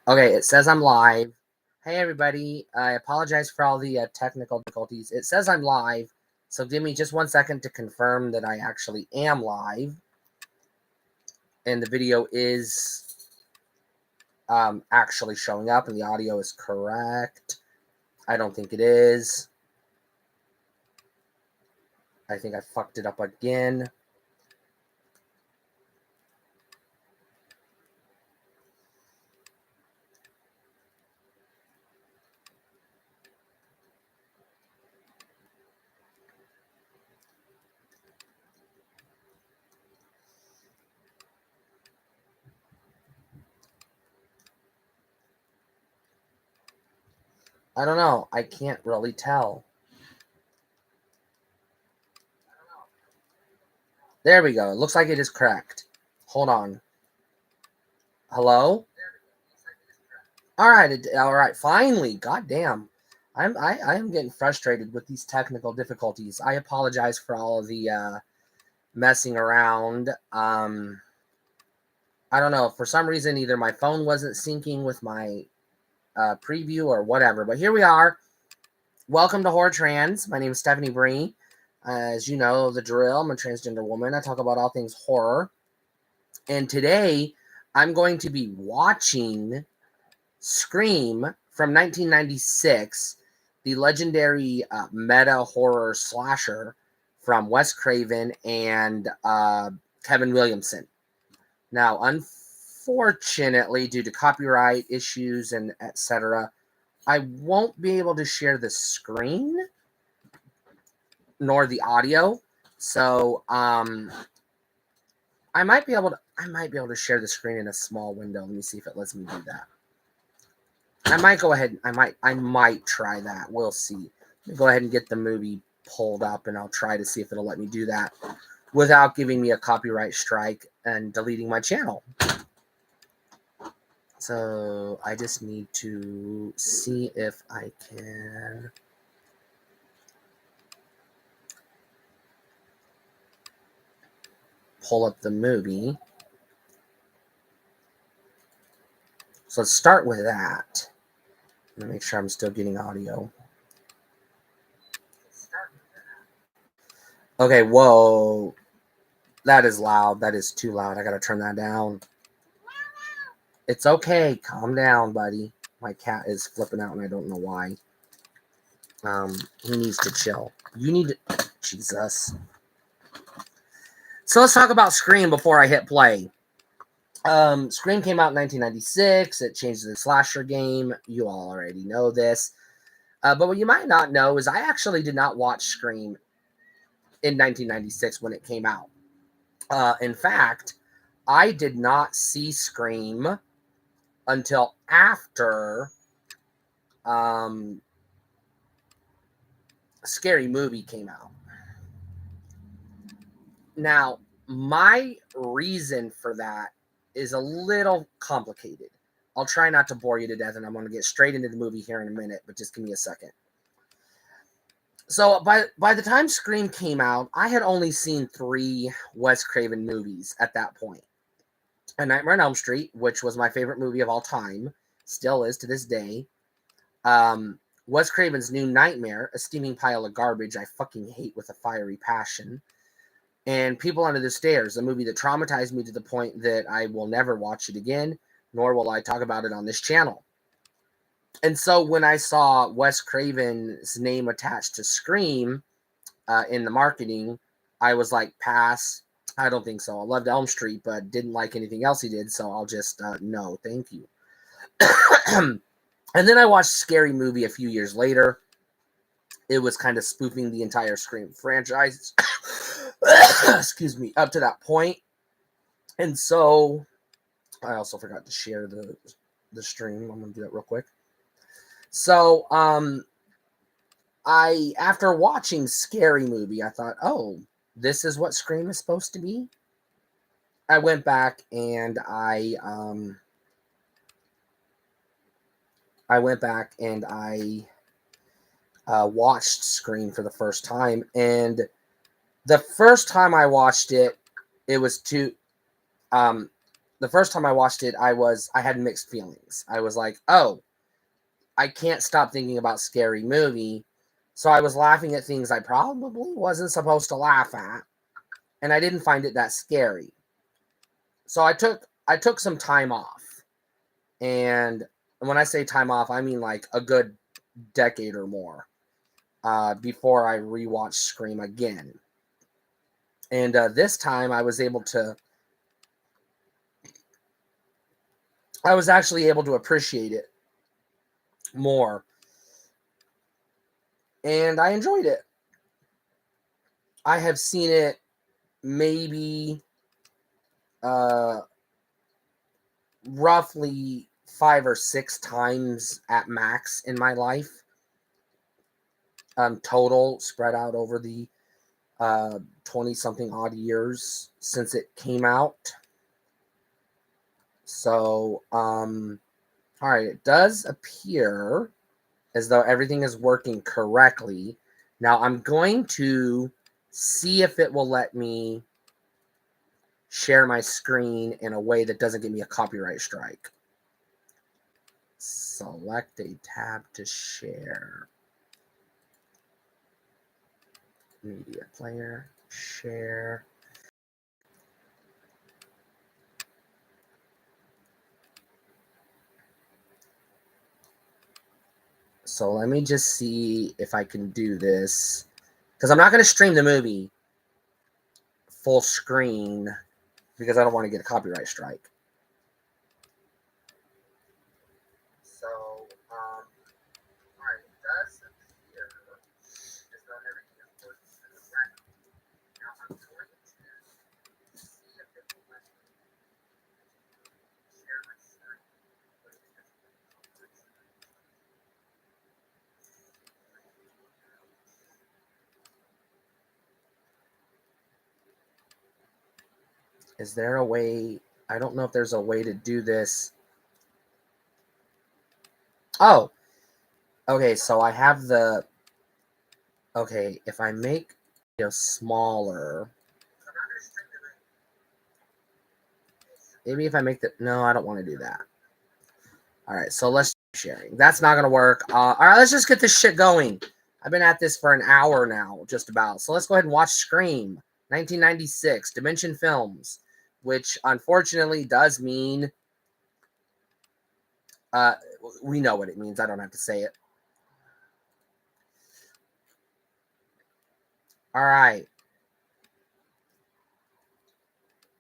Okay, it says I'm live. Hey, everybody. I apologize for all the technical difficulties. It says I'm live, so give me just 1 second to confirm that I actually am live. And the video is actually showing up and the audio is correct. I don't think it is. I think I fucked it up again. I don't know. I can't really tell. There we go. It looks like it is correct. Hold on. Hello? All right. Finally, goddamn. I am getting frustrated with these technical difficulties. I apologize for all of the messing around. I don't know. For some reason, either my phone wasn't syncing with my preview or whatever. But here we are. Welcome to Horror Trans. My name is Stephanie Bree. As you know the drill, I'm a transgender woman. I talk about all things horror. And today, I'm going to be watching Scream from 1996, the legendary meta horror slasher from Wes Craven and Kevin Williamson. Now, unfortunately, due to copyright issues and etc., I won't be able to share the screen nor the audio. So, I might be able to share the screen in a small window. Let me see if it lets me do that. I might go ahead. I might try that. We'll see. Go ahead and get the movie pulled up, and I'll try to see if it'll let me do that without giving me a copyright strike and deleting my channel. So I just need to see if I can pull up the movie. So let's start with that. Let me make sure I'm still getting audio. Okay, whoa. That is loud. That is too loud. I gotta turn that down. It's okay. Calm down, buddy. My cat is flipping out and I don't know why. He needs to chill. You need to... Jesus. So let's talk about Scream before I hit play. Scream came out in 1996. It changed the slasher game. You all already know this. But what you might not know is I actually did not watch Scream in 1996 when it came out. In fact, I did not see Scream until after Scary Movie came out. Now, my reason for that is a little complicated. I'll try not to bore you to death, and I'm going to get straight into the movie here in a minute, but just give me a second. So by the time Scream came out, I had only seen 3 Wes Craven movies at that point. A Nightmare on Elm Street, which was my favorite movie of all time, still is to this day. Wes Craven's New Nightmare, a steaming pile of garbage I fucking hate with a fiery passion. And People Under the Stairs, a movie that traumatized me to the point that I will never watch it again, nor will I talk about it on this channel. And so when I saw Wes Craven's name attached to Scream in the marketing, I was like, pass. I don't think so. I loved Elm Street, but didn't like anything else he did, so I'll just, no, thank you. And then I watched Scary Movie a few years later. It was kind of spoofing the entire Scream franchise. Excuse me, up to that point. And so I also forgot to share the stream. I'm going to do that real quick. So after watching Scary Movie, I thought, oh, this is what Scream is supposed to be. I went back and I watched Scream for the first time, and the first time I watched it, it was the first time I watched it, I had mixed feelings. I was like, oh, I can't stop thinking about Scary Movie. So I was laughing at things I probably wasn't supposed to laugh at, and I didn't find it that scary. So I took some time off. And when I say time off, I mean like a good decade or more before I rewatched Scream again. And this time I was actually able to appreciate it more. And I enjoyed it. I have seen it maybe uh, roughly 5 or 6 times at max in my life. Total spread out over the 20 something odd years since it came out. So, all right, it does appear as though everything is working correctly. Now I'm going to see if it will let me share my screen in a way that doesn't give me a copyright strike. Select a tab to share. Media player, share. So let me just see if I can do this. Because I'm not going to stream the movie full screen because I don't want to get a copyright strike. So, all right, it does appear as though everything is working correctly. Now I'm going to see if it will let me share my screen. Is there a way? I don't know if there's a way to do this. Oh, okay. So I have the. Okay, if I make it smaller, maybe if I make the. No, I don't want to do that. All right, so let's sharing. That's not gonna work. All right, let's just get this shit going. I've been at this for an hour now, just about. So let's go ahead and watch Scream, 1996, Dimension Films, which unfortunately does mean we know what it means. I don't have to say it. All right.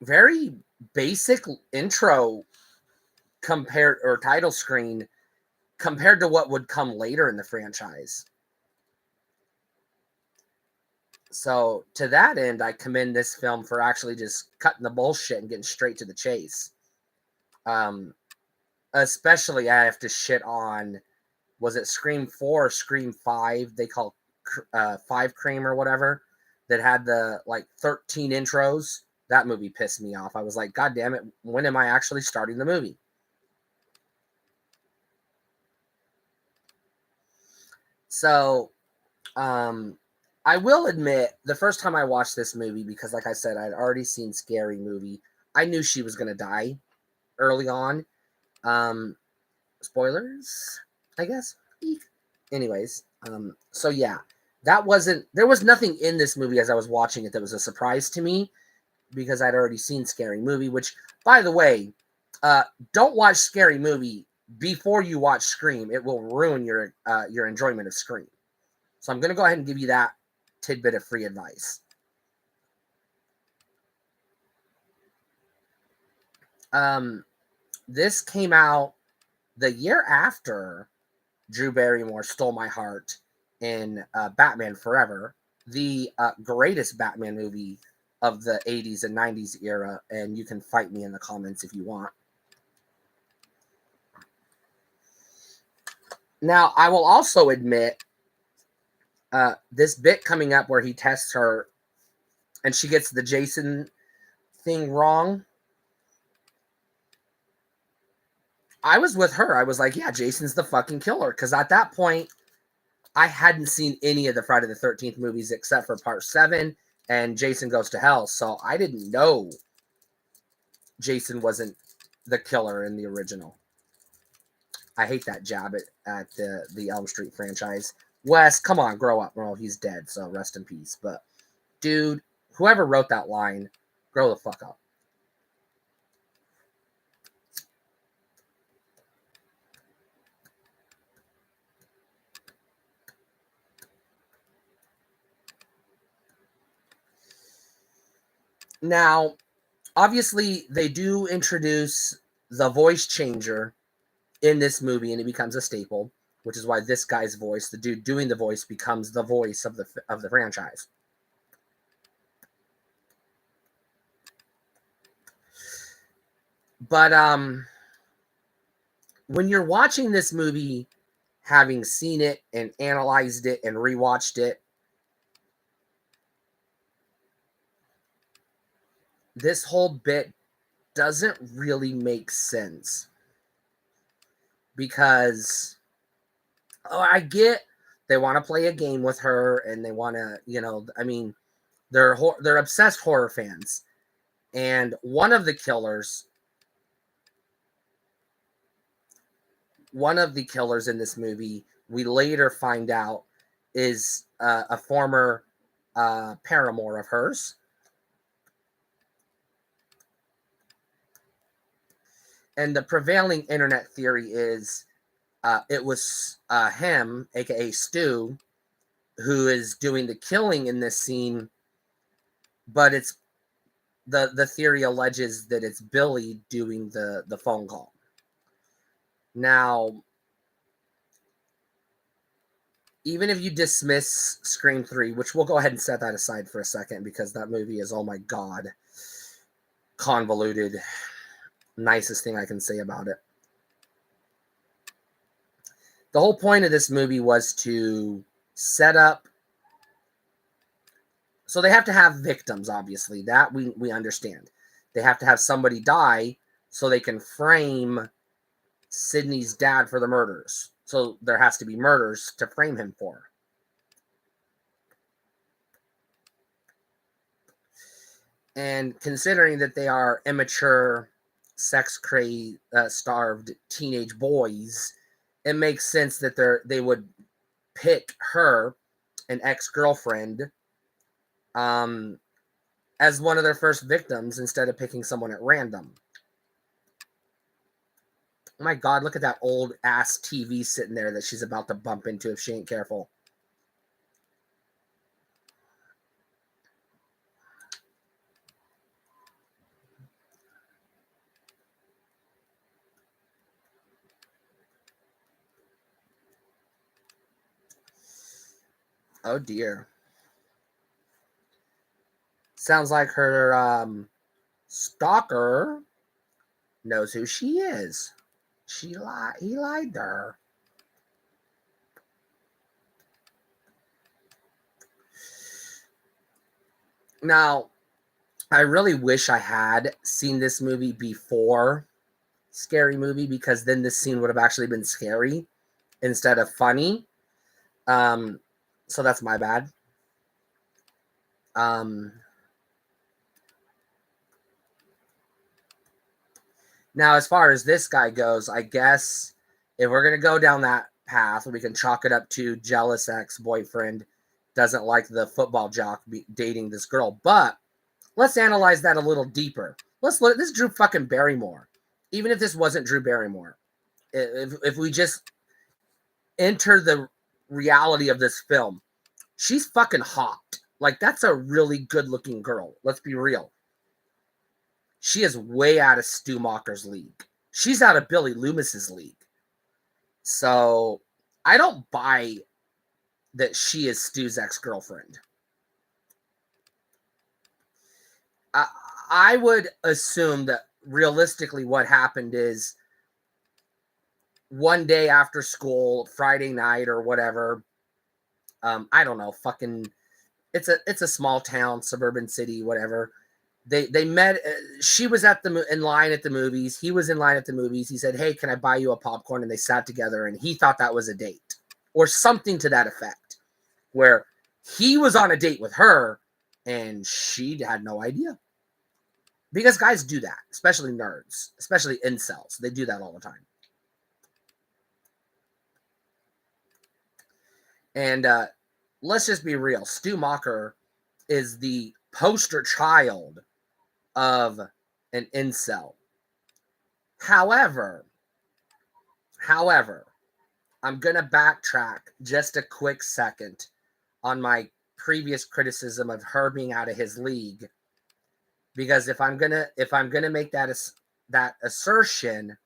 Very basic intro compared or title screen compared to what would come later in the franchise. So to that end, I commend this film for actually just cutting the bullshit and getting straight to the chase. Especially I have to shit on, was it Scream 4 or Scream 5? They call 5 Cream or whatever, that had the like 13 intros. That movie pissed me off. I was like, God damn it, when am I actually starting the movie? So, I will admit, the first time I watched this movie, because like I said, I'd already seen Scary Movie, I knew she was going to die early on. Spoilers, I guess. Eek. Anyways, so yeah, there was nothing in this movie as I was watching it that was a surprise to me because I'd already seen Scary Movie, which, by the way, don't watch Scary Movie before you watch Scream. It will ruin your enjoyment of Scream. So I'm going to go ahead and give you that tidbit of free advice. This came out the year after Drew Barrymore stole my heart in Batman Forever, the greatest Batman movie of the 80s and 90s era, and you can fight me in the comments if you want. Now, I will also admit this bit coming up where he tests her and she gets the Jason thing wrong. I was with her. I was like, yeah, Jason's the fucking killer. Because at that point, I hadn't seen any of the Friday the 13th movies except for part 7 and Jason Goes to Hell. So I didn't know Jason wasn't the killer in the original. I hate that jab at the Elm Street franchise. Wes, come on, grow up. Well, he's dead, so rest in peace. But, dude, whoever wrote that line, grow the fuck up. Now, obviously, they do introduce the voice changer in this movie, and it becomes a staple, which is why this guy's voice, the dude doing the voice, becomes the voice of the franchise. But when you're watching this movie, having seen it and analyzed it and rewatched it, this whole bit doesn't really make sense. Because, I get they want to play a game with her and they want to, I mean, they're obsessed horror fans. And one of the killers in this movie, we later find out, is a former paramour of hers. And the prevailing internet theory is it was him, aka Stu, who is doing the killing in this scene. But it's the theory alleges that it's Billy doing the phone call. Now, even if you dismiss Scream 3, which we'll go ahead and set that aside for a second because that movie is, oh my God, convoluted. Nicest thing I can say about it. The whole point of this movie was to set up. So they have to have victims, obviously. That we understand. They have to have somebody die so they can frame Sidney's dad for the murders. So there has to be murders to frame him for. And considering that they are immature, sex-starved teenage boys, it makes sense that they would pick her, an ex-girlfriend, as one of their first victims instead of picking someone at random. Oh my God, look at that old ass TV sitting there that she's about to bump into if she ain't careful. Oh dear. Sounds like her stalker knows who she is. He lied to her. Now, I really wish I had seen this movie before Scary Movie, because then this scene would have actually been scary instead of funny. So that's my bad. Now, as far as this guy goes, I guess if we're going to go down that path, we can chalk it up to jealous ex-boyfriend doesn't like the football jock dating this girl. But let's analyze that a little deeper. Let's look. This is Drew fucking Barrymore. Even if this wasn't Drew Barrymore, if we just enter the reality of this film, she's fucking hot. Like, that's a really good-looking girl. Let's be real. She is way out of Stu Macher's league. She's out of Billy Loomis's league. So I don't buy that she is Stu's ex-girlfriend. I would assume that realistically what happened is one day after school, Friday night or whatever, I don't know, fucking, it's a small town, suburban city, whatever. They met. She was in line at the movies. He was in line at the movies. He said, "Hey, can I buy you a popcorn?" And they sat together, and he thought that was a date or something to that effect, where he was on a date with her, and she had no idea. Because guys do that, especially nerds, especially incels. They do that all the time. And let's just be real. Stu Macher is the poster child of an incel. However, I'm going to backtrack just a quick second on my previous criticism of her being out of his league, because if I'm going to make that assertion,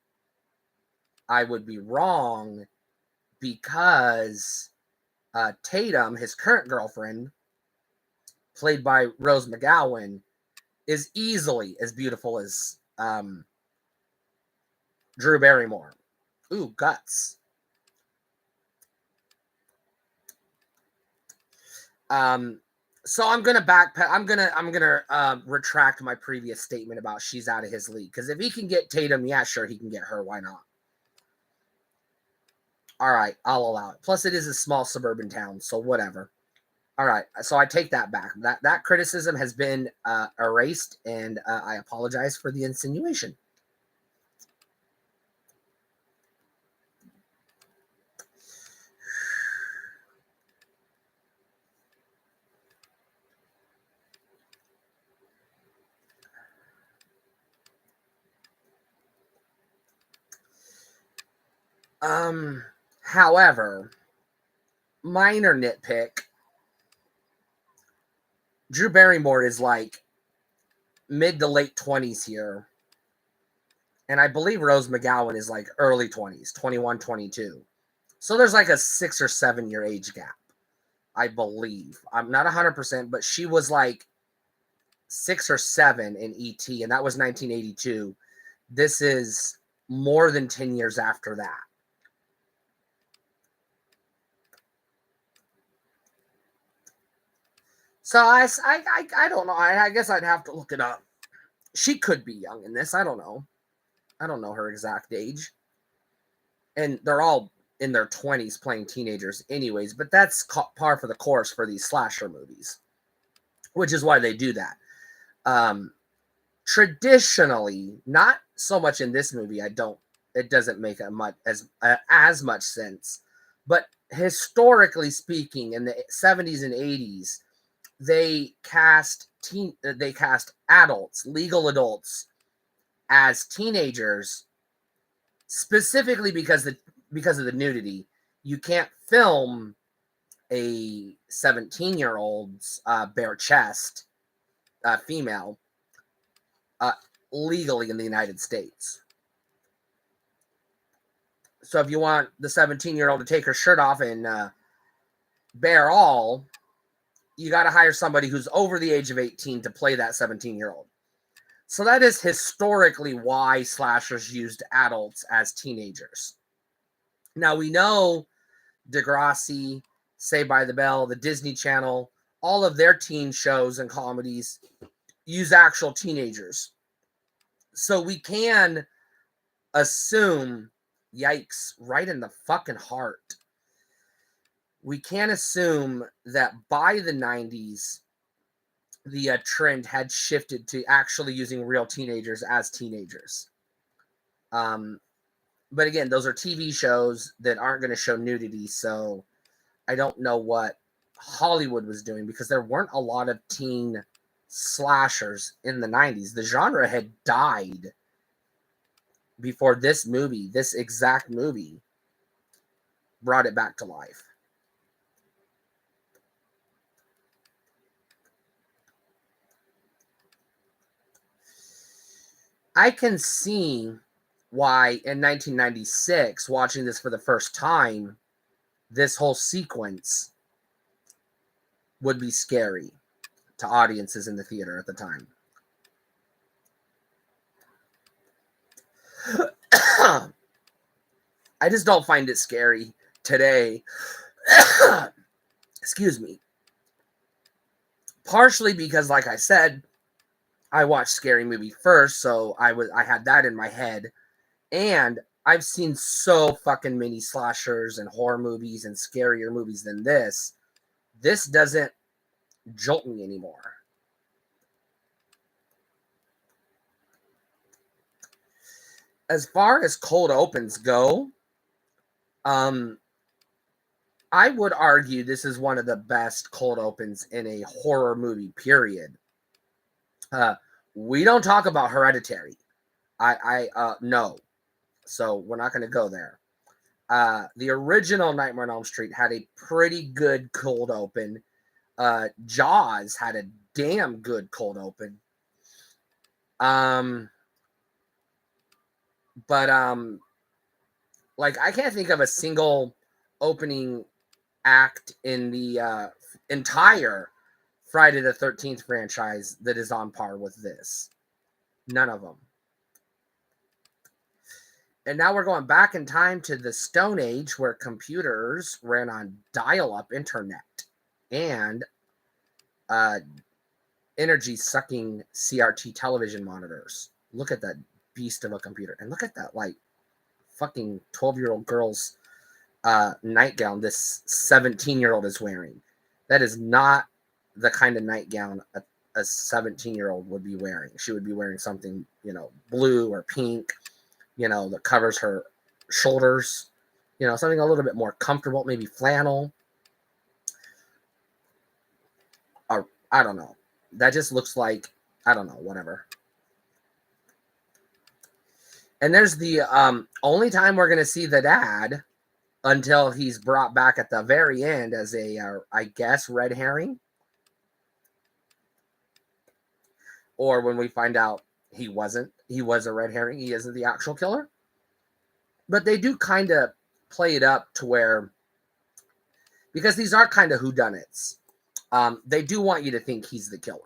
I would be wrong, because Tatum, his current girlfriend, played by Rose McGowan, is easily as beautiful as Drew Barrymore. Ooh, guts. So I'm gonna backpedal. I'm gonna retract my previous statement about she's out of his league. Because if he can get Tatum, yeah, sure, he can get her. Why not? All right, I'll allow it. Plus, it is a small suburban town, so whatever. All right, so I take that back. That criticism has been erased, and I apologize for the insinuation. However, minor nitpick. Drew Barrymore is like mid to late 20s here. And I believe Rose McGowan is like early 20s, 21, 22. So there's like a 6 or 7 year age gap, I believe. I'm not 100%, but she was like 6 or 7 in E.T., and that was 1982. This is more than 10 years after that. So I don't know. I guess I'd have to look it up. She could be young in this. I don't know. I don't know her exact age. And they're all in their 20s playing teenagers anyways, but that's par for the course for these slasher movies, which is why they do that. Traditionally, not so much in this movie, it doesn't make as much sense, but historically speaking, in the 70s and 80s, they cast adults, legal adults, as teenagers, specifically because of the nudity. You can't film a 17-year-old's bare chest female legally in the United States. So if you want the 17-year-old to take her shirt off and bare all, you got to hire somebody who's over the age of 18 to play that 17-year-old. So that is historically why slashers used adults as teenagers. Now we know Degrassi, Saved by the Bell, the Disney Channel, all of their teen shows and comedies use actual teenagers. So we can assume, yikes, right in the fucking heart. We can assume that by the 90s, the trend had shifted to actually using real teenagers as teenagers. But again, those are TV shows that aren't going to show nudity, so I don't know what Hollywood was doing, because there weren't a lot of teen slashers in the 90s. The genre had died before this exact movie, brought it back to life. I can see why in 1996, watching this for the first time, this whole sequence would be scary to audiences in the theater at the time. I just don't find it scary today. Excuse me. Partially because, like I said, I watched Scary Movie first, so I had that in my head. And I've seen so fucking many slashers and horror movies and scarier movies than this. This doesn't jolt me anymore. as far as cold opens go, I would argue this is one of the best cold opens in a horror movie, period. We don't talk about Hereditary. No. So we're not going to go there. The original Nightmare on Elm Street had a pretty good cold open. Jaws had a damn good cold open. Like, I can't think of a single opening act in the entire Friday the 13th franchise that is on par with this. None of them. And now we're going back in time to the Stone Age, where computers ran on dial-up internet and energy-sucking CRT television monitors. Look at that beast of a computer. And look at that, like, fucking 12-year-old girl's nightgown this 17-year-old is wearing. That is not the kind of nightgown a 17-year-old would be wearing. She would be wearing something, blue or pink, that covers her shoulders, something a little bit more comfortable, maybe flannel. Or, I don't know. That just looks like, I don't know, whatever. And there's the only time we're going to see the dad until he's brought back at the very end as a, I guess, red herring. Or when we find out he wasn't. He was a red herring. He isn't the actual killer. But they do kind of play it up to where, because these are kind of whodunits, they do want you to think he's the killer.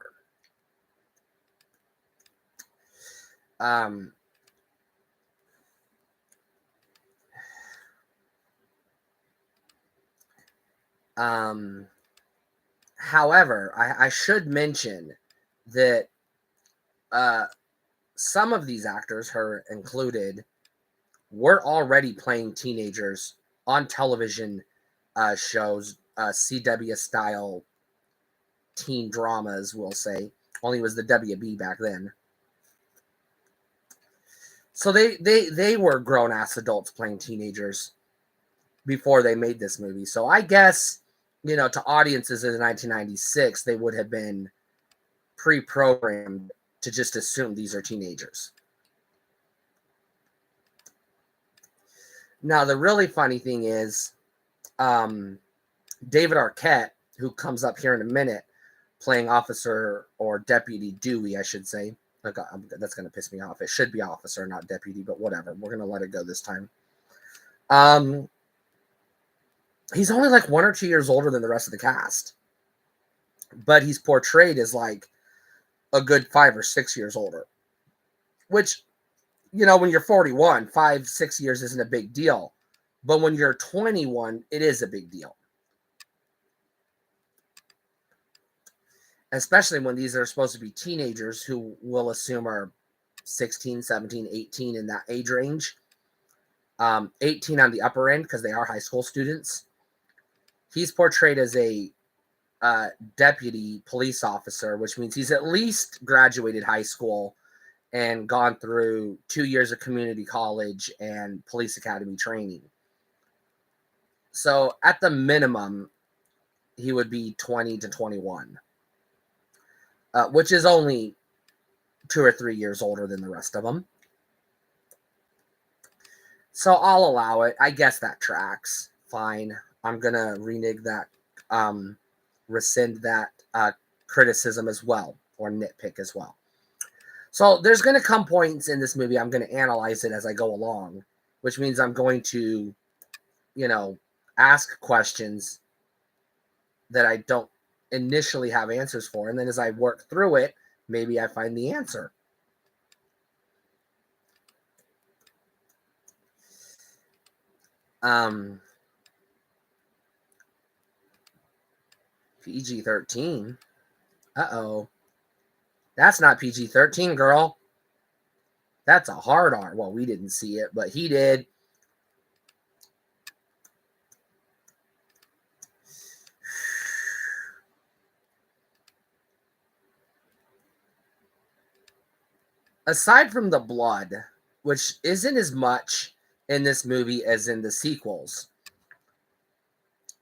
However, I should mention that some of these actors, her included, were already playing teenagers on television shows, CW style teen dramas, we'll say. Only was the WB back then. So they were grown ass adults playing teenagers before they made this movie. So I guess, to audiences in 1996, they would have been pre-programmed to just assume these are teenagers. Now, the really funny thing is, David Arquette, who comes up here in a minute, playing Officer or Deputy Dewey, I should say. Look, that's going to piss me off. It should be Officer, not Deputy, but whatever. We're going to let it go this time. He's only like 1 or 2 years older than the rest of the cast. But he's portrayed as like a good 5 or 6 years older. Which, when you're 41, 5, 6 years isn't a big deal. But when you're 21, it is a big deal. Especially when these are supposed to be teenagers who we'll assume are 16, 17, 18 in that age range. 18 on the upper end because they are high school students. He's portrayed as a deputy police officer, which means he's at least graduated high school and gone through 2 years of community college and police academy training. So at the minimum, he would be 20 to 21, which is only 2 or 3 years older than the rest of them. So I'll allow it. I guess that tracks. Fine. I'm going to renege that, rescind that criticism as well, or nitpick as well. So there's going to come points in this movie I'm going to analyze it as I go along, which means I'm going to, ask questions that I don't initially have answers for. And then as I work through it, maybe I find the answer. PG-13. Uh-oh. That's not PG-13, girl. That's a hard R. Well, we didn't see it, but he did. Aside from the blood, which isn't as much in this movie as in the sequels.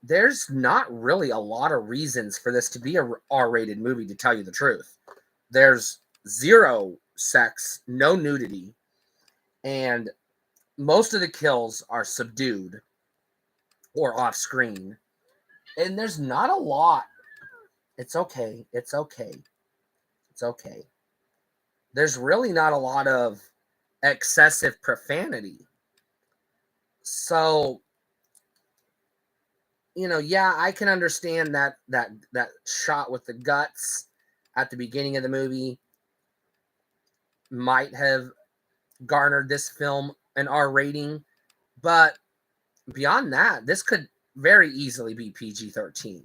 There's not really a lot of reasons for this to be a R-rated movie, to tell you the truth. There's zero sex, no nudity, and most of the kills are subdued or off screen. And there's not a lot. It's okay. It's okay. It's okay. There's really not a lot of excessive profanity. So, yeah, I can understand that shot with the guts at the beginning of the movie might have garnered this film an R rating, but beyond that, this could very easily be PG-13.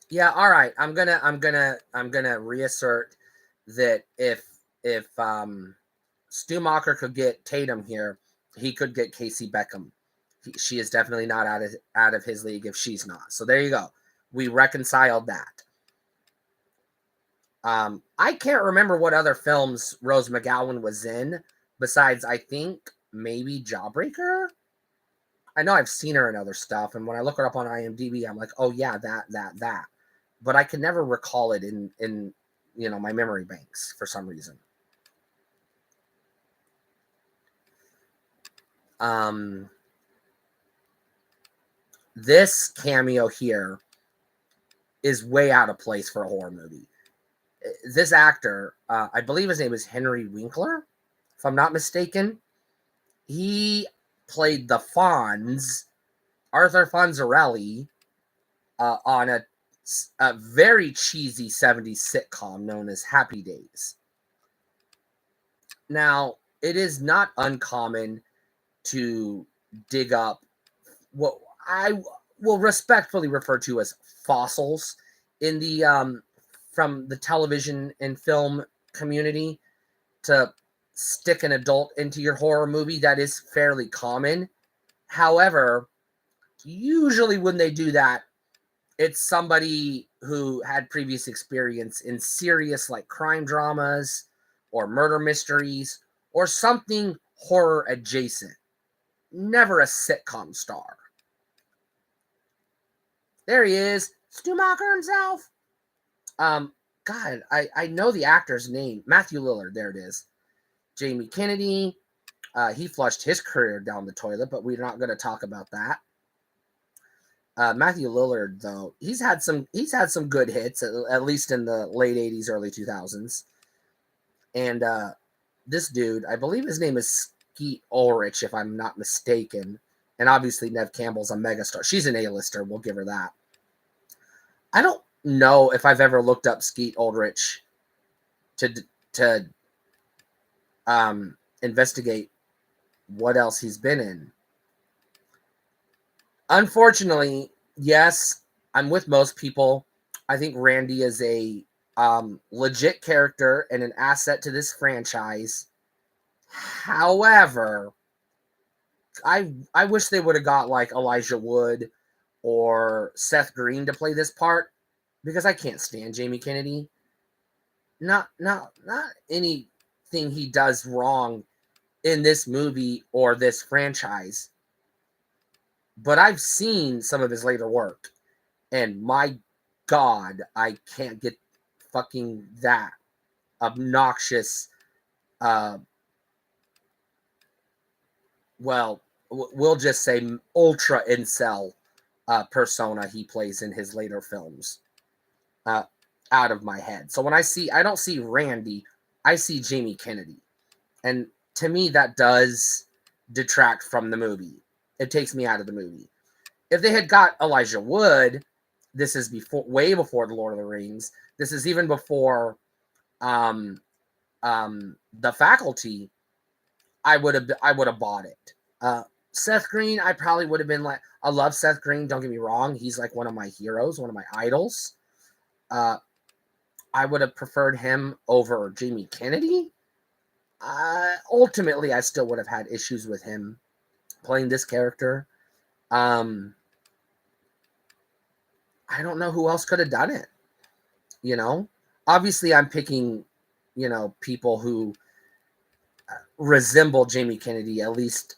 Yeah, all right. I'm gonna reassert that if Stumacher could get Tatum here, he could get Casey Beckham. She is definitely not out of his league if she's not. So there you go. We reconciled that. I can't remember what other films Rose McGowan was in besides, I think, maybe Jawbreaker. I know I've seen her in other stuff, and when I look her up on IMDb, I'm like, oh yeah, that. But I can never recall it in my memory banks for some reason. This cameo here is way out of place for a horror movie. This actor, I believe his name is Henry Winkler, if I'm not mistaken. He played the Fonz, Arthur Fonzarelli, on a very cheesy 70s sitcom known as Happy Days. Now, it is not uncommon to dig up what I will respectfully refer to as fossils in the from the television and film community to stick an adult into your horror movie. That is fairly common. However, usually when they do that, it's somebody who had previous experience in serious like crime dramas or murder mysteries or something horror adjacent. Never a sitcom star. There he is, Stumacher himself. God, I know the actor's name. Matthew Lillard, there it is. Jamie Kennedy. He flushed his career down the toilet, but we're not going to talk about that. Matthew Lillard, though, he's had some good hits, at least in the late 80s, early 2000s. And this dude, I believe his name is Skeet Ulrich, if I'm not mistaken. And obviously Neve Campbell's a megastar. She's an A-lister, we'll give her that. I don't know if I've ever looked up Skeet Ulrich to investigate what else he's been in. Unfortunately, yes, I'm with most people. I think Randy is a legit character and an asset to this franchise. However, I wish they would have got like Elijah Wood or Seth Green to play this part, because I can't stand Jamie Kennedy. Not anything he does wrong in this movie or this franchise. But I've seen some of his later work, and my God, I can't get fucking that obnoxious, we'll just say ultra incel persona he plays in his later films out of my head. So when I don't see Randy, I see Jamie Kennedy. And to me, that does detract from the movie. It takes me out of the movie. If they had got Elijah Wood, this is way before The Lord of the Rings. This is even before The Faculty. I would have bought it. Seth Green, I probably would have been like, I love Seth Green, don't get me wrong. He's like one of my heroes, one of my idols. I would have preferred him over Jamie Kennedy. Ultimately, I still would have had issues with him playing this character. I don't know who else could have done it. Obviously I'm picking, people who resemble Jamie Kennedy, at least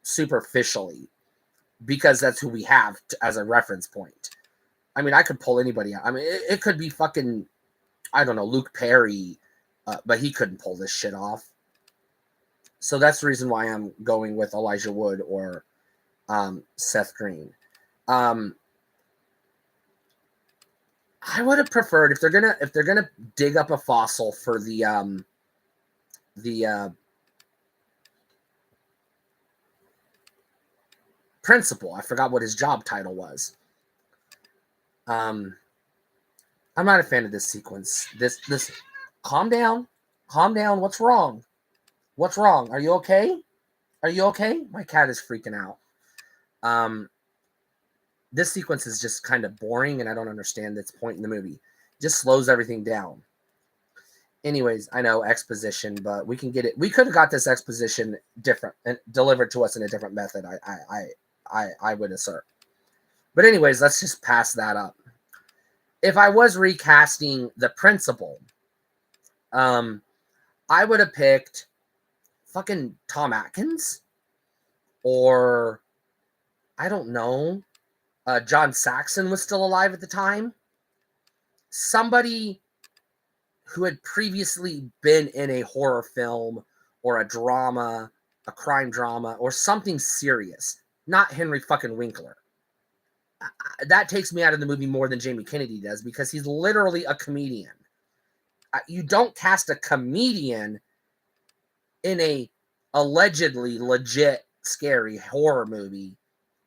superficially, because that's who we have as a reference point. I mean, I could pull anybody out. I mean, it could be fucking, I don't know, Luke Perry, but he couldn't pull this shit off. So that's the reason why I'm going with Elijah Wood or Seth Green. I would have preferred if they're gonna dig up a fossil for the principal. I forgot what his job title was. I'm not a fan of this sequence. This calm down. What's wrong? Are you okay? My cat is freaking out. This sequence is just kind of boring, and I don't understand its point in the movie. It just slows everything down. Anyways, I know exposition, but we can get it. We could have got this exposition different and delivered to us in a different method. I would assert. But anyways, let's just pass that up. If I was recasting the principal, I would have picked fucking Tom Atkins, or I don't know. John Saxon was still alive at the time. Somebody who had previously been in a horror film or a drama, a crime drama, or something serious. Not Henry fucking Winkler. That takes me out of the movie more than Jamie Kennedy does, because he's literally a comedian. You don't cast a comedian in a allegedly legit scary horror movie.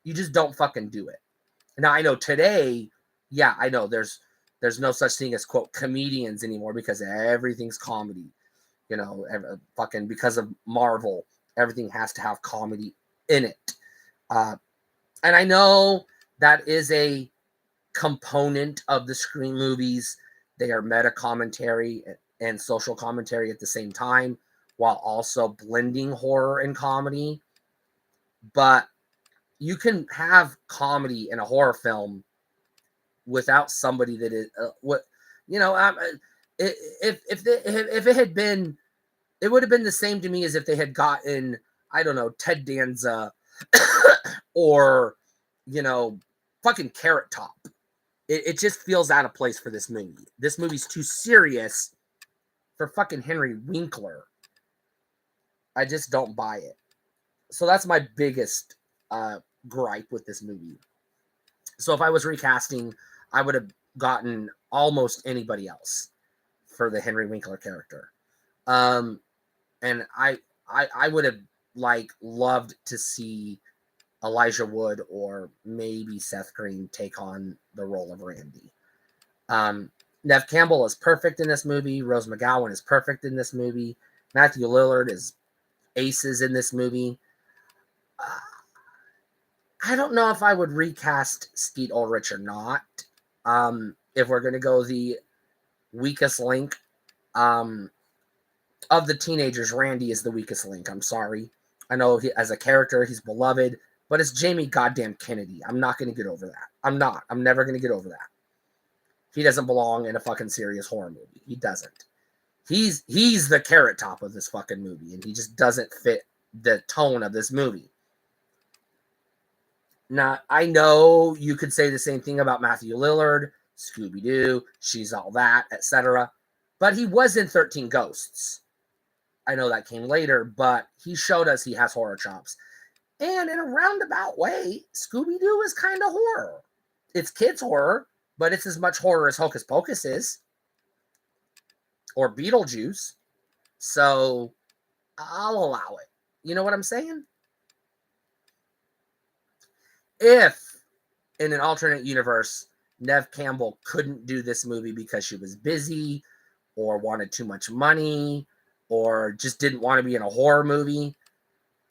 You just don't fucking do it. Now, I know today, yeah, I know there's no such thing as, quote, comedians anymore, because everything's comedy. Fucking because of Marvel, everything has to have comedy in it. And I know that is a component of the Scream movies. They are meta commentary and social commentary at the same time, while also blending horror and comedy. But you can have comedy in a horror film without somebody that is if it had been, it would have been the same to me as if they had gotten, I don't know, Ted Danza or fucking Carrot Top. It just feels out of place for this movie. This movie's too serious for fucking Henry Winkler. I just don't buy it. So that's my biggest gripe with this movie. So if I was recasting, I would have gotten almost anybody else for the Henry Winkler character. And I would have loved to see Elijah Wood or maybe Seth Green take on the role of Randy. Neve Campbell is perfect in this movie. Rose McGowan is perfect in this movie. Matthew Lillard is aces in this movie. I don't know if I would recast Skeet Ulrich or not. If we're going to go the weakest link of the teenagers, Randy is the weakest link. I'm sorry. I know as a character, he's beloved, but it's Jamie goddamn Kennedy. I'm not going to get over that. I'm never going to get over that. He doesn't belong in a fucking serious horror movie. He doesn't. He's the Carrot Top of this fucking movie, and he just doesn't fit the tone of this movie. Now, I know you could say the same thing about Matthew Lillard, Scooby-Doo, She's All That, etc. But he was in 13 Ghosts. I know that came later, but he showed us he has horror chops. And in a roundabout way, Scooby-Doo is kind of horror. It's kids' horror, but it's as much horror as Hocus Pocus is. Or Beetlejuice. So, I'll allow it. You know what I'm saying? If, in an alternate universe, Neve Campbell couldn't do this movie because she was busy or wanted too much money or just didn't want to be in a horror movie,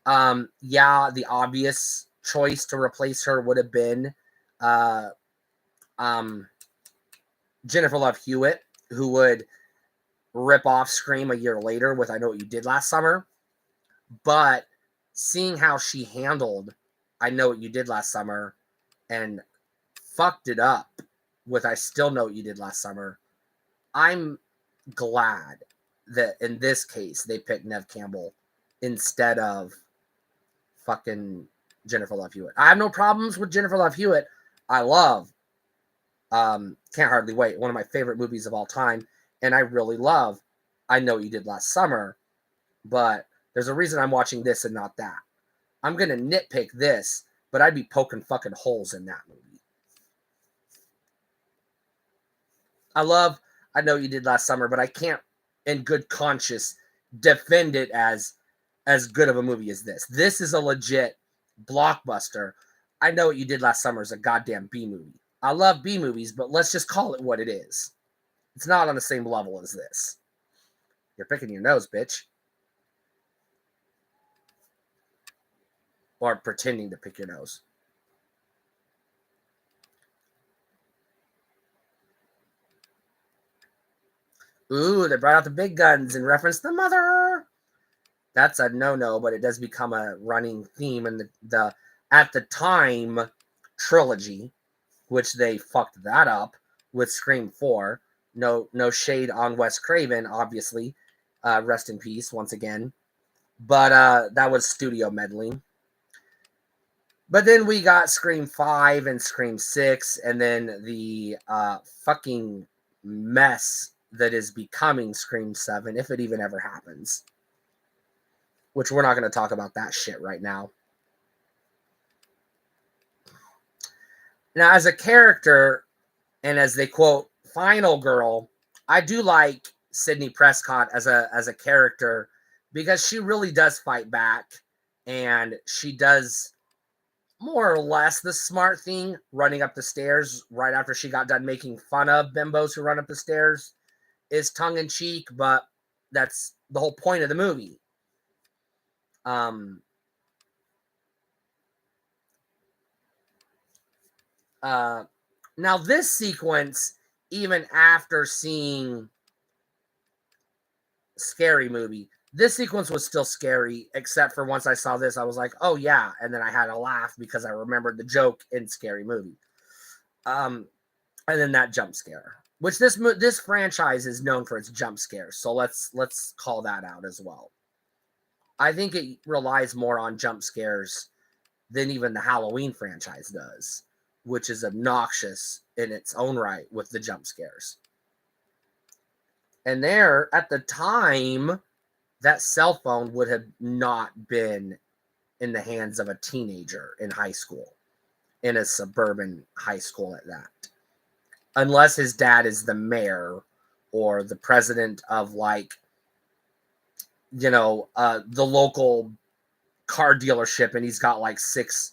the obvious choice to replace her would have been Jennifer Love Hewitt, who would rip off Scream a year later with I Know What You Did Last Summer. But seeing how she handled I Know What You Did Last Summer and fucked it up with I Still Know What You Did Last Summer, I'm glad that in this case they picked Neve Campbell instead of fucking Jennifer Love Hewitt. I have no problems with Jennifer Love Hewitt. I love Can't Hardly Wait, one of my favorite movies of all time, and I really love I Know What You Did Last Summer, but there's a reason I'm watching this and not that. I'm going to nitpick this, but I'd be poking fucking holes in that movie. I love I Know What You Did Last Summer, but I can't in good conscience defend it as good of a movie as this. This is a legit blockbuster. I Know What You Did Last Summer is a goddamn B movie. I love B movies, but let's just call it what it is. It's not on the same level as this. You're picking your nose, bitch. Or pretending to pick your nose. Ooh, they brought out the big guns and referenced the mother. That's a no-no, but it does become a running theme in the at the time trilogy, which they fucked that up with Scream 4. No shade on Wes Craven, obviously. Rest in peace once again. But that was studio meddling. But then we got Scream 5 and Scream 6, and then the fucking mess that is becoming Scream 7, if it even ever happens. Which we're not going to talk about that shit right now. Now, as a character, and as they quote, final girl, I do like Sidney Prescott as a character because she really does fight back, and she does more or less the smart thing, running up the stairs right after she got done making fun of bimbos who run up the stairs is tongue-in-cheek, but that's the whole point of the movie. Now this sequence, even after seeing Scary Movie, this sequence was still scary, except for once I saw this, I was like, oh yeah, and then I had a laugh because I remembered the joke in Scary Movie. And then that jump scare, which this franchise is known for its jump scares, so let's call that out as well. I think it relies more on jump scares than even the Halloween franchise does, which is obnoxious in its own right with the jump scares. And there, at the time, that cell phone would have not been in the hands of a teenager in high school, in a suburban high school at that. Unless his dad is the mayor or the president of, like, the local car dealership, and he's got like 6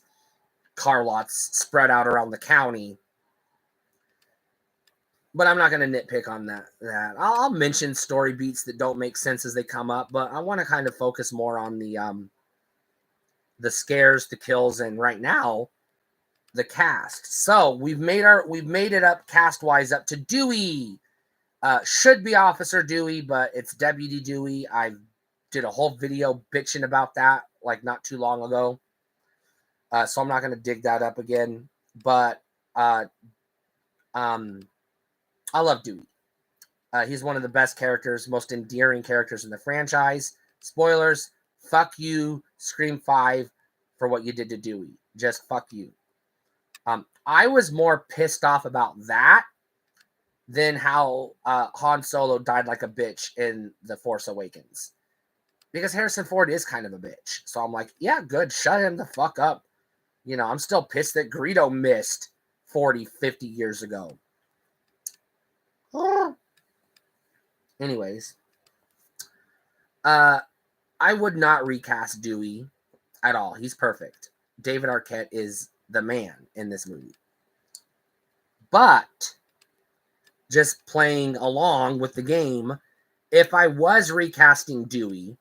car lots spread out around the county. But I'm not going to nitpick on that. I'll mention story beats that don't make sense as they come up, but I want to kind of focus more on the scares, the kills, and right now the cast. So we've made it up cast wise up to Dewey. Should be Officer Dewey, but it's Deputy Dewey. I did a whole video bitching about that like not too long ago. So I'm not going to dig that up again. But I love Dewey. He's one of the best characters, most endearing characters in the franchise. Spoilers, fuck you, Scream 5, for what you did to Dewey. Just fuck you. I was more pissed off about that than how Han Solo died like a bitch in The Force Awakens. Because Harrison Ford is kind of a bitch. So I'm like, yeah, good, shut him the fuck up. I'm still pissed that Greedo missed 40, 50 years ago. Anyways, I would not recast Dewey at all. He's perfect. David Arquette is the man in this movie. But just playing along with the game, if I was recasting Dewey,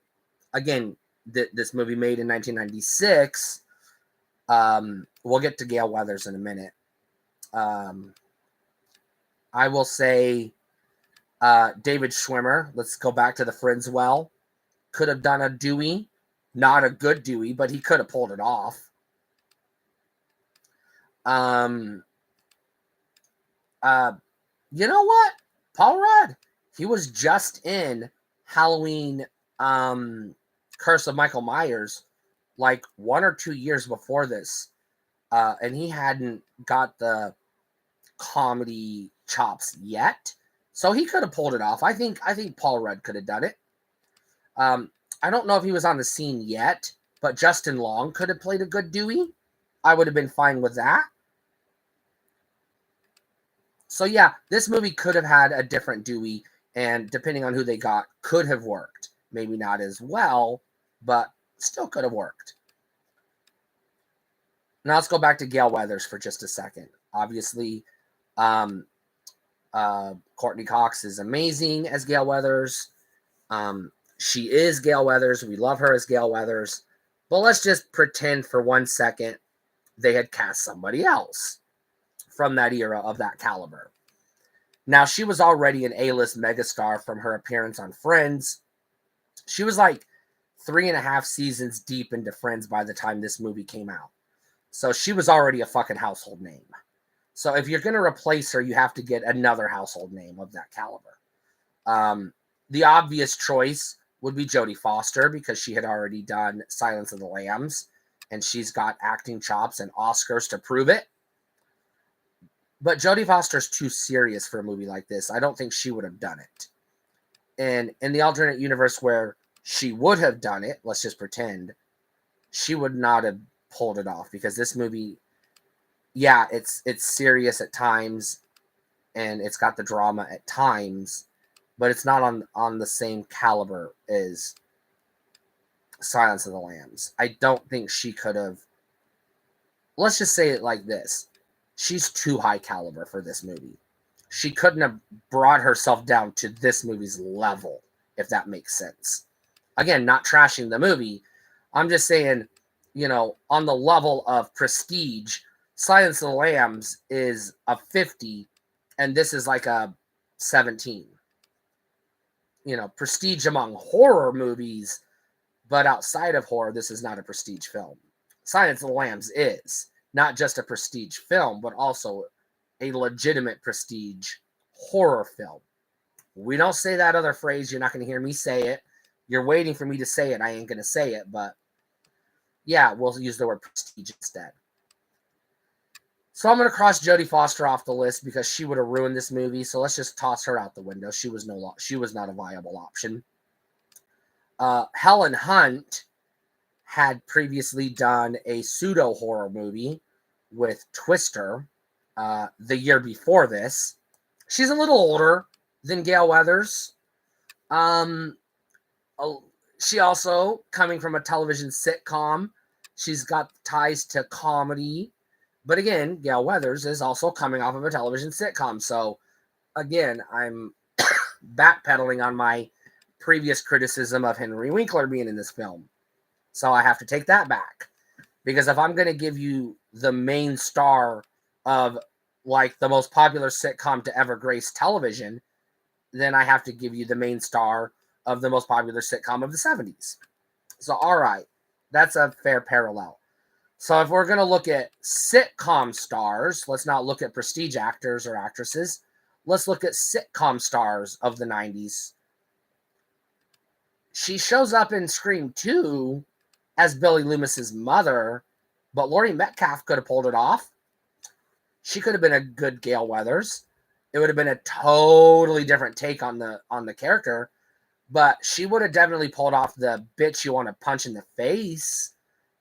again, this movie made in 1996, we'll get to Gale Weathers in a minute. I will say David Schwimmer, let's go back to the Friendswell, could have done a Dewey. Not a good Dewey, but he could have pulled it off. Um, you know what? Paul Rudd, he was just in Halloween, Curse of Michael Myers, like 1 or 2 years before this, and he hadn't got the comedy chops yet, so he could have pulled it off. I think Paul Rudd could have done it. I don't know if he was on the scene yet, but Justin Long could have played a good Dewey. I would have been fine with that. So yeah, this movie could have had a different Dewey, and depending on who they got, could have worked. Maybe not as well, but still could have worked. Now let's go back to Gale Weathers for just a second. Obviously, Courtney Cox is amazing as Gale Weathers. She is Gale Weathers. We love her as Gale Weathers. But let's just pretend for 1 second they had cast somebody else from that era of that caliber. Now, she was already an A-list megastar from her appearance on Friends. She was like 3.5 seasons deep into Friends by the time this movie came out. So she was already a fucking household name. So if you're going to replace her, you have to get another household name of that caliber. The obvious choice would be Jodie Foster, because she had already done Silence of the Lambs, and she's got acting chops and Oscars to prove it. But Jodie Foster's too serious for a movie like this. I don't think she would have done it. And in the alternate universe where she would have done it, let's just pretend, she would not have pulled it off, because this movie, yeah, it's serious at times, and it's got the drama at times, but it's not on the same caliber as Silence of the Lambs. I don't think she could have. Let's just say it like this. She's too high caliber for this movie. She couldn't have brought herself down to this movie's level, if that makes sense. Again, not trashing the movie. I'm just saying, on the level of prestige, Silence of the Lambs is a 50, and this is like a 17. Prestige among horror movies, but outside of horror, this is not a prestige film. Silence of the Lambs is not just a prestige film, but also a legitimate prestige horror film. We don't say that other phrase. You're not going to hear me say it. You're waiting for me to say it. I ain't going to say it, but yeah, we'll use the word prestige instead. So I'm going to cross Jodie Foster off the list because she would have ruined this movie. So let's just toss her out the window. She was not a viable option. Helen Hunt had previously done a pseudo horror movie with Twister the year before this. She's a little older than Gale Weathers. She also, coming from a television sitcom, she's got ties to comedy. But again, Gale Weathers is also coming off of a television sitcom. So again, I'm backpedaling on my previous criticism of Henry Winkler being in this film. So I have to take that back. Because if I'm going to give you the main star of like the most popular sitcom to ever grace television, then I have to give you the main star of the most popular sitcom of the 70s. So, all right, that's a fair parallel. So if we're going to look at sitcom stars, let's not look at prestige actors or actresses. Let's look at sitcom stars of the 90s. She shows up in Scream 2 as Billy Loomis's mother, but Laurie Metcalf could have pulled it off. She could have been a good Gale Weathers. It would have been a totally different take on the character, but she would have definitely pulled off the bitch you want to punch in the face,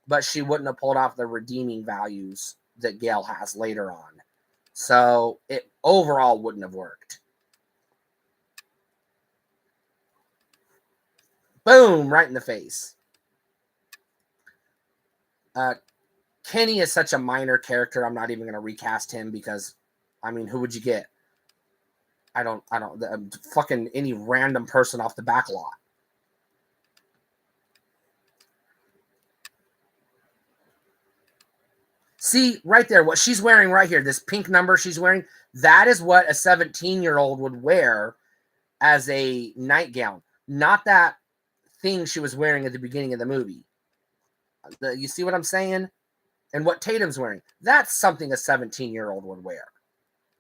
but she wouldn't have pulled off the redeeming values that Gale has later on. So it overall wouldn't have worked. Boom, right in the face. Kenny is such a minor character. I'm not even going to recast him because, who would you get? I don't, fucking any random person off the back lot. See, right there, what she's wearing right here, this pink number she's wearing, that is what a 17-year-old would wear as a nightgown. Not that thing she was wearing at the beginning of the movie. You see what I'm saying? And what Tatum's wearing, that's something a 17-year-old would wear.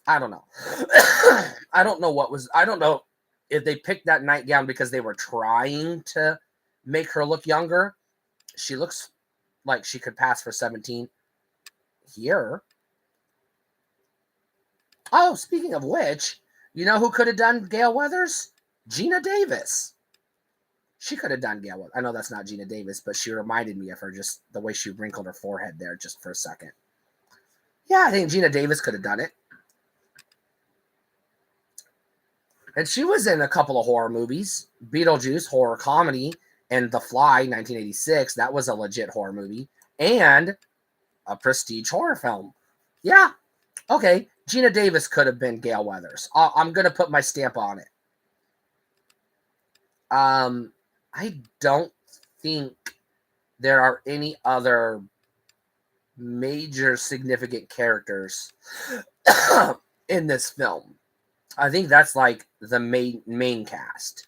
I don't know. I don't know if they picked that nightgown because they were trying to make her look younger. She looks like she could pass for 17 here. Oh, speaking of which, you know who could have done Gale Weathers? Gina Davis. She could have done Gale Weathers. I know that's not Gina Davis, but she reminded me of her, just the way she wrinkled her forehead there just for a second. Yeah, I think Gina Davis could have done it. And she was in a couple of horror movies. Beetlejuice, horror comedy, and The Fly, 1986. That was a legit horror movie. And a prestige horror film. Yeah. Okay. Gina Davis could have been Gale Weathers. I'm going to put my stamp on it. I don't think there are any other major significant characters in this film. I think that's like the main cast.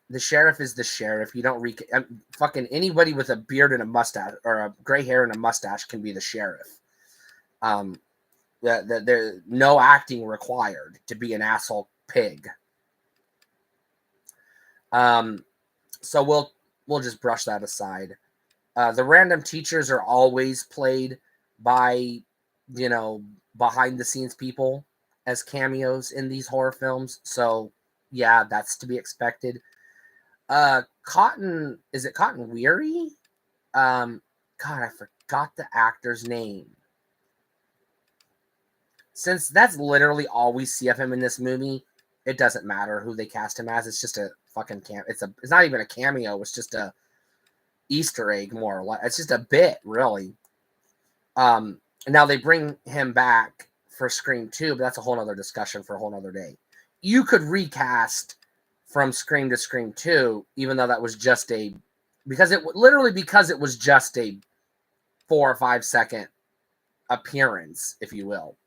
The sheriff is the sheriff. You don't fucking anybody with a beard and a mustache or a gray hair and a mustache can be the sheriff. There's no acting required to be an asshole pig. So we'll just brush that aside. The random teachers are always played by, behind the scenes people as cameos in these horror films. So yeah, that's to be expected. Cotton Weary? God, I forgot the actor's name. Since that's literally all we see of him in this movie, it doesn't matter who they cast him as. It's just a fucking it's not even a cameo. It's just a Easter egg, more or less. It's just a bit, really. Now they bring him back for Scream 2, but that's a whole other discussion for a whole other day. You could recast from Scream to Scream 2, even though that was just because it was just a 4 or 5 second appearance, if you will.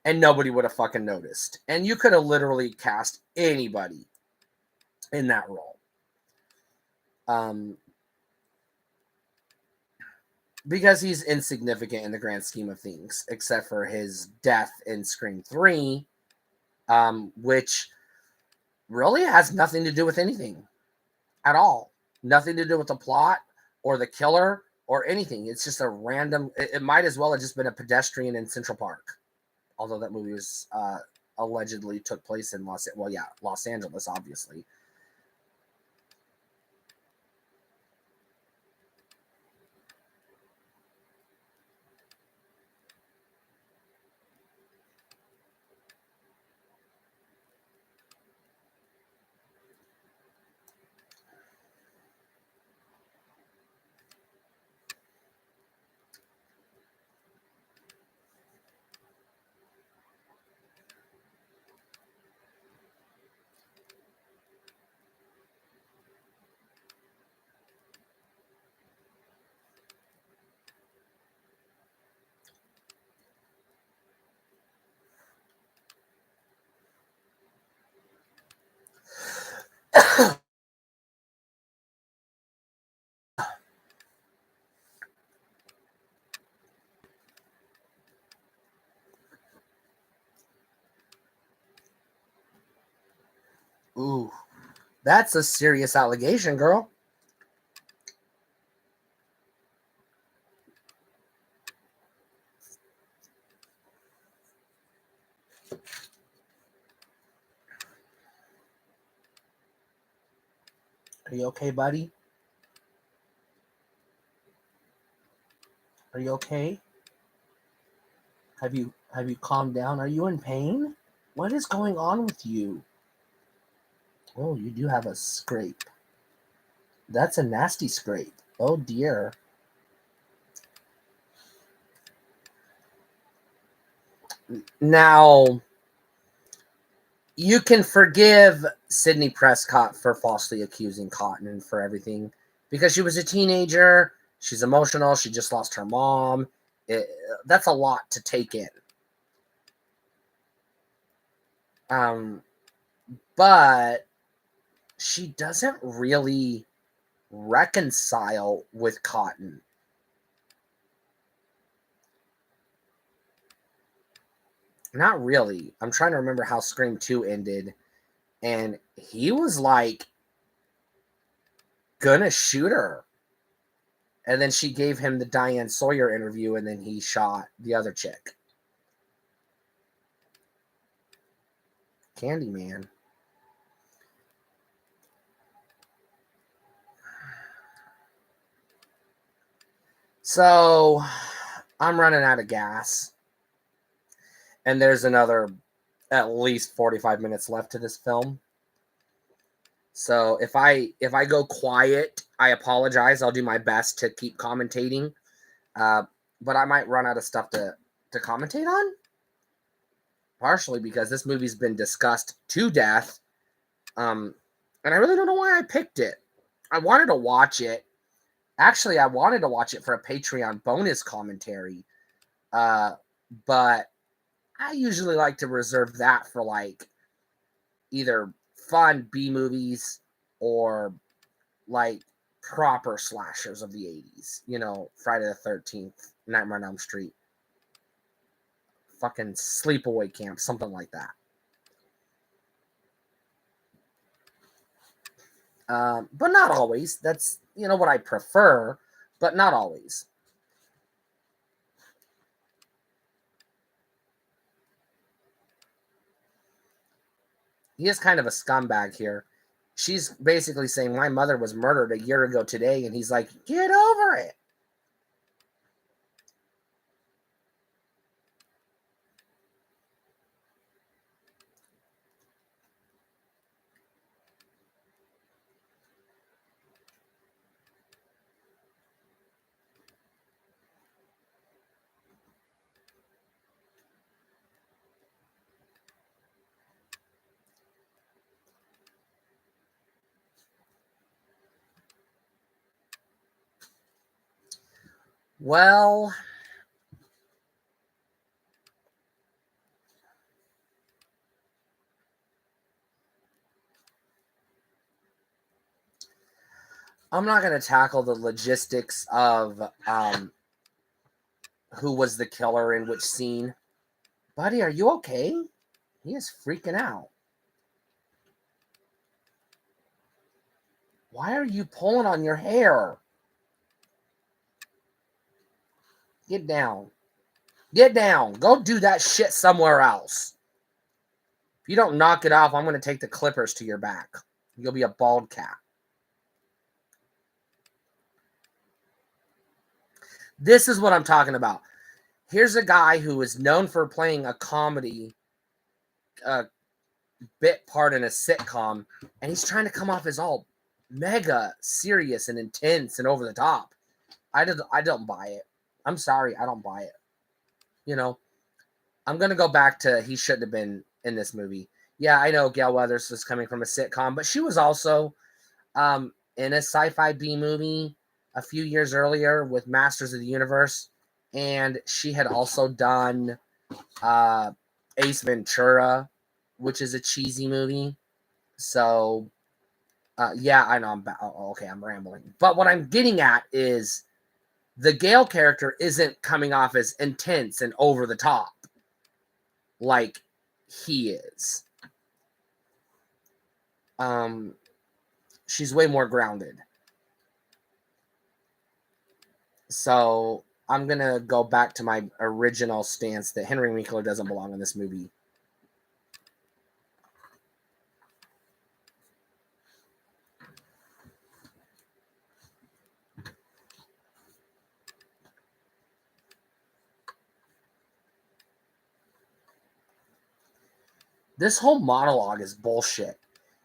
And nobody would have fucking noticed. And you could have literally cast anybody in that role. Because he's insignificant in the grand scheme of things, except for his death in Scream 3, which really has nothing to do with anything at all. Nothing to do with the plot or the killer or anything. It's just a random, it might as well have just been a pedestrian in Central Park. Although that movie was allegedly took place in Los Angeles, obviously. Ooh, that's a serious allegation, girl. Are you okay, buddy? Are you okay? Have you calmed down? Are you in pain? What is going on with you? Oh, you do have a scrape. That's a nasty scrape. Oh dear. Now, you can forgive Sidney Prescott for falsely accusing Cotton for everything because she was a teenager. She's emotional. She just lost her mom. That's a lot to take in. But she doesn't really reconcile with Cotton. Not really. I'm trying to remember how Scream 2 ended. And he was like gonna shoot her. And then she gave him the Diane Sawyer interview, and then he shot the other chick. Candyman. So I'm running out of gas. And there's another at least 45 minutes left to this film. So if I go quiet, I apologize. I'll do my best to keep commentating. But I might run out of stuff to commentate on. Partially because this movie's been discussed to death. And I really don't know why I picked it. I wanted to watch it. Actually, I wanted to watch it for a Patreon bonus commentary. But I usually like to reserve that for like either fun B movies or like proper slashers of the 80s. You know, Friday the 13th, Nightmare on Elm Street, fucking Sleepaway Camp, something like that. But not always. That's, you know, what I prefer, but not always. He is kind of a scumbag here. She's basically saying, my mother was murdered a year ago today, and he's like, get over it. Well, I'm not going to tackle the logistics of who was the killer in which scene. Buddy, are you okay? He is freaking out. Why are you pulling on your hair? Get down. Get down. Go do that shit somewhere else. If you don't knock it off, I'm going to take the clippers to your back. You'll be a bald cat. This is what I'm talking about. Here's a guy who is known for playing a comedy bit part in a sitcom, and he's trying to come off as all mega serious and intense and over the top. I don't buy it. I'm sorry, I don't buy it. You know, I'm gonna go back to he shouldn't have been in this movie. Yeah, I know Gail Weathers was coming from a sitcom, but she was also in a sci-fi B movie a few years earlier with Masters of the Universe, and she had also done Ace Ventura, which is a cheesy movie. So, yeah, I know I'm rambling. But what I'm getting at is the Gale character isn't coming off as intense and over the top like he is. She's way more grounded. So I'm going to go back to my original stance that Henry Winkler doesn't belong in this movie. This whole monologue is bullshit.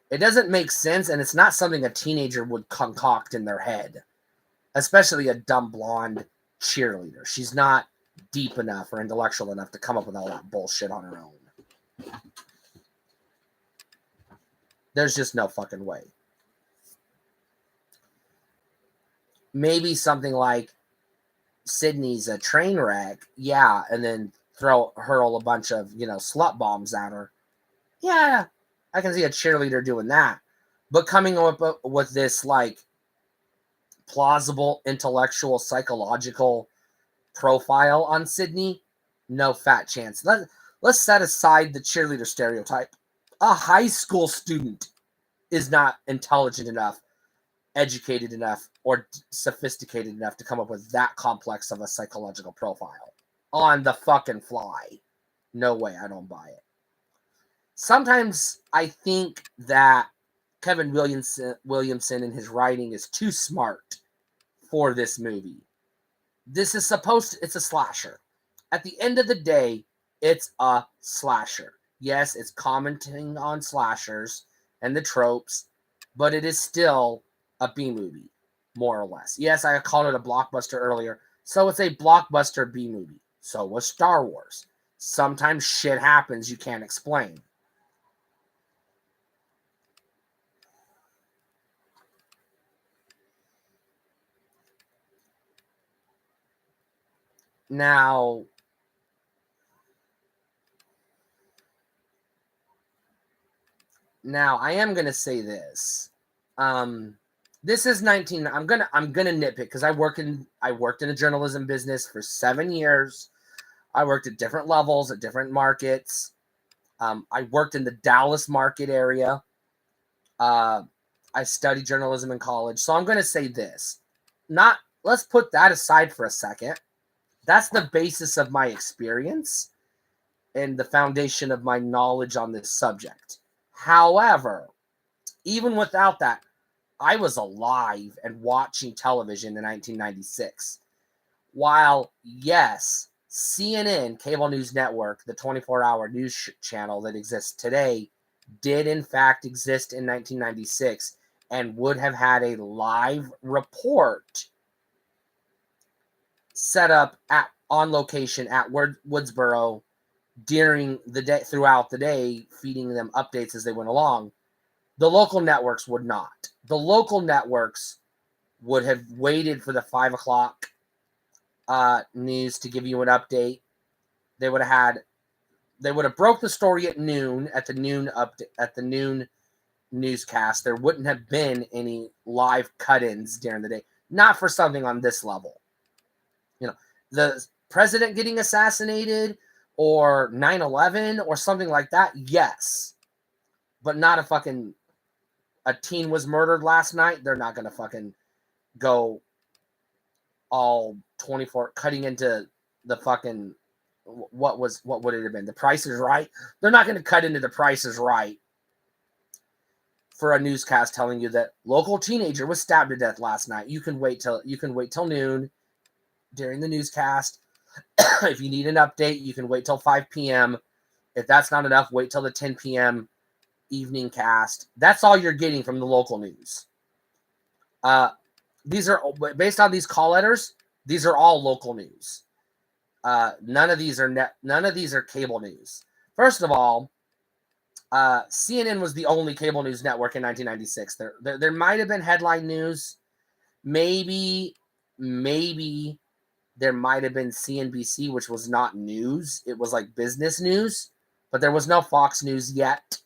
It doesn't make sense, and it's not something a teenager would concoct in their head, especially a dumb blonde cheerleader. She's not deep enough or intellectual enough to come up with all that bullshit on her own. There's just no fucking way. Maybe something like Sydney's a train wreck, yeah, and then hurl a bunch of, slut bombs at her. Yeah, I can see a cheerleader doing that. But coming up with this, like, plausible, intellectual, psychological profile on Sydney, no fat chance. let's set aside the cheerleader stereotype. A high school student is not intelligent enough, educated enough, or sophisticated enough to come up with that complex of a psychological profile on the fucking fly. No way, I don't buy it. Sometimes I think that Kevin Williamson in his writing is too smart for this movie. This is it's a slasher. At the end of the day, it's a slasher. Yes, it's commenting on slashers and the tropes, but it is still a B movie, more or less. Yes, I called it a blockbuster earlier, so it's a blockbuster B movie. So was Star Wars. Sometimes shit happens you can't explain. Now, I am gonna say this. This is 19. I'm gonna nitpick because I worked in a journalism business for 7 years. I worked at different levels at different markets. I worked in the Dallas market area. I studied journalism in college, so I'm gonna say this. Let's put that aside for a second. That's the basis of my experience and the foundation of my knowledge on this subject. However, even without that, I was alive and watching television in 1996. While, yes, CNN, cable news network, the 24-hour news channel that exists today, did in fact exist in 1996 and would have had a live report set up on location at Woodsboro during the day, throughout the day, feeding them updates as they went along. The local networks would not. The local networks would have waited for the 5 o'clock news to give you an update. They would have broke the story at noon, at the noon newscast. There wouldn't have been any live cut-ins during the day. Not for something on this level. You know, the president getting assassinated or 9/11 or something like that, yes. But not a teen was murdered last night. They're not going to fucking go all 24 cutting into the fucking what would it have been? The Price is Right. They're not going to cut into The Price is Right for a newscast telling you that local teenager was stabbed to death last night. You can wait till noon during the newscast. If you need an update, you can wait till 5 p.m. If that's not enough, wait till the 10 p.m. evening cast. That's all you're getting from the local news. These are based on these call letters. These are all local news. None of these are cable news. First of all, CNN was the only cable news network in 1996. There might have been headline news. Maybe there might have been CNBC, which was not news. It was like business news, but there was no Fox News yet.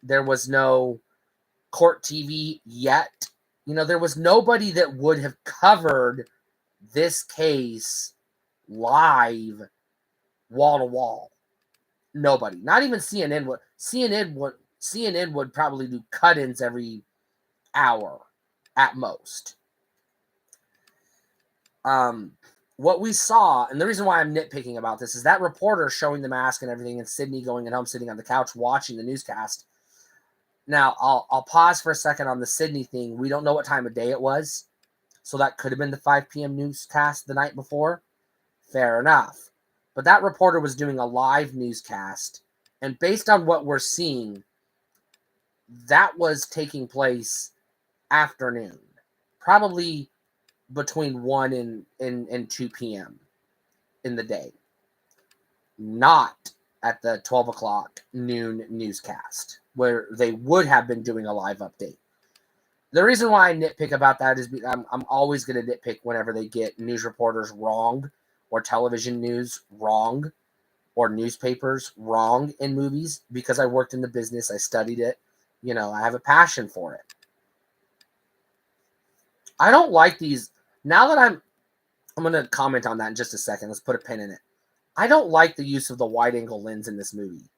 There was no Court TV yet. There was nobody that would have covered this case live, wall to wall. Nobody. Not even CNN would. CNN would probably do cut-ins every hour at most. What we saw, and the reason why I'm nitpicking about this, is that reporter showing the mask and everything, and Sydney going at home, sitting on the couch watching the newscast. Now, I'll pause for a second on the Sydney thing. We don't know what time of day it was, so that could have been the 5 p.m. newscast the night before. Fair enough. But that reporter was doing a live newscast, and based on what we're seeing, that was taking place afternoon, probably between 1 and 2 p.m. in the day, not at the 12 o'clock noon newscast, where they would have been doing a live update. The reason why I nitpick about that is I'm always going to nitpick whenever they get news reporters wrong, or television news wrong, or newspapers wrong in movies, because I worked in the business, I studied it, I have a passion for it. I don't like these. Now that I'm going to comment on that in just a second. Let's put a pin in it. I don't like the use of the wide angle lens in this movie.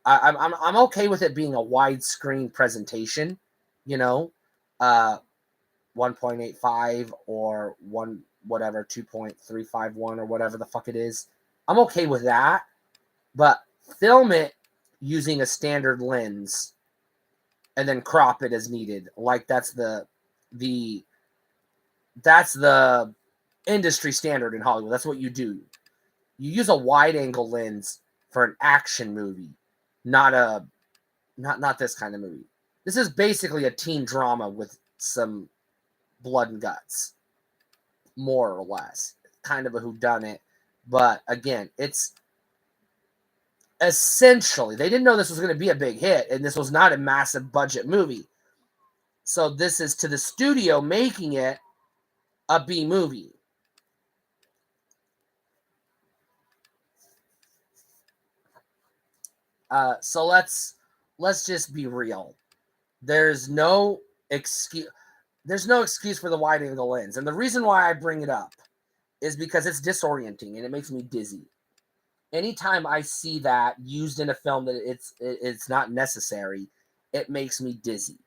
I'm okay with it being a widescreen presentation, you know, 1.85 or 2.351 or whatever the fuck it is. I'm okay with that, but film it using a standard lens and then crop it as needed. Like that's the industry standard in Hollywood. That's what you do. You use a wide angle lens for an action movie, not this kind of movie. This is basically a teen drama with some blood and guts, more or less. Kind of a whodunit. But again, it's essentially, they didn't know this was going to be a big hit, and this was not a massive budget movie. So this is to the studio making it a B movie. So let's just be real. There's no excuse. There's no excuse for the wide angle lens, and the reason why I bring it up is because it's disorienting and it makes me dizzy. Anytime I see that used in a film that it's not necessary, it makes me dizzy.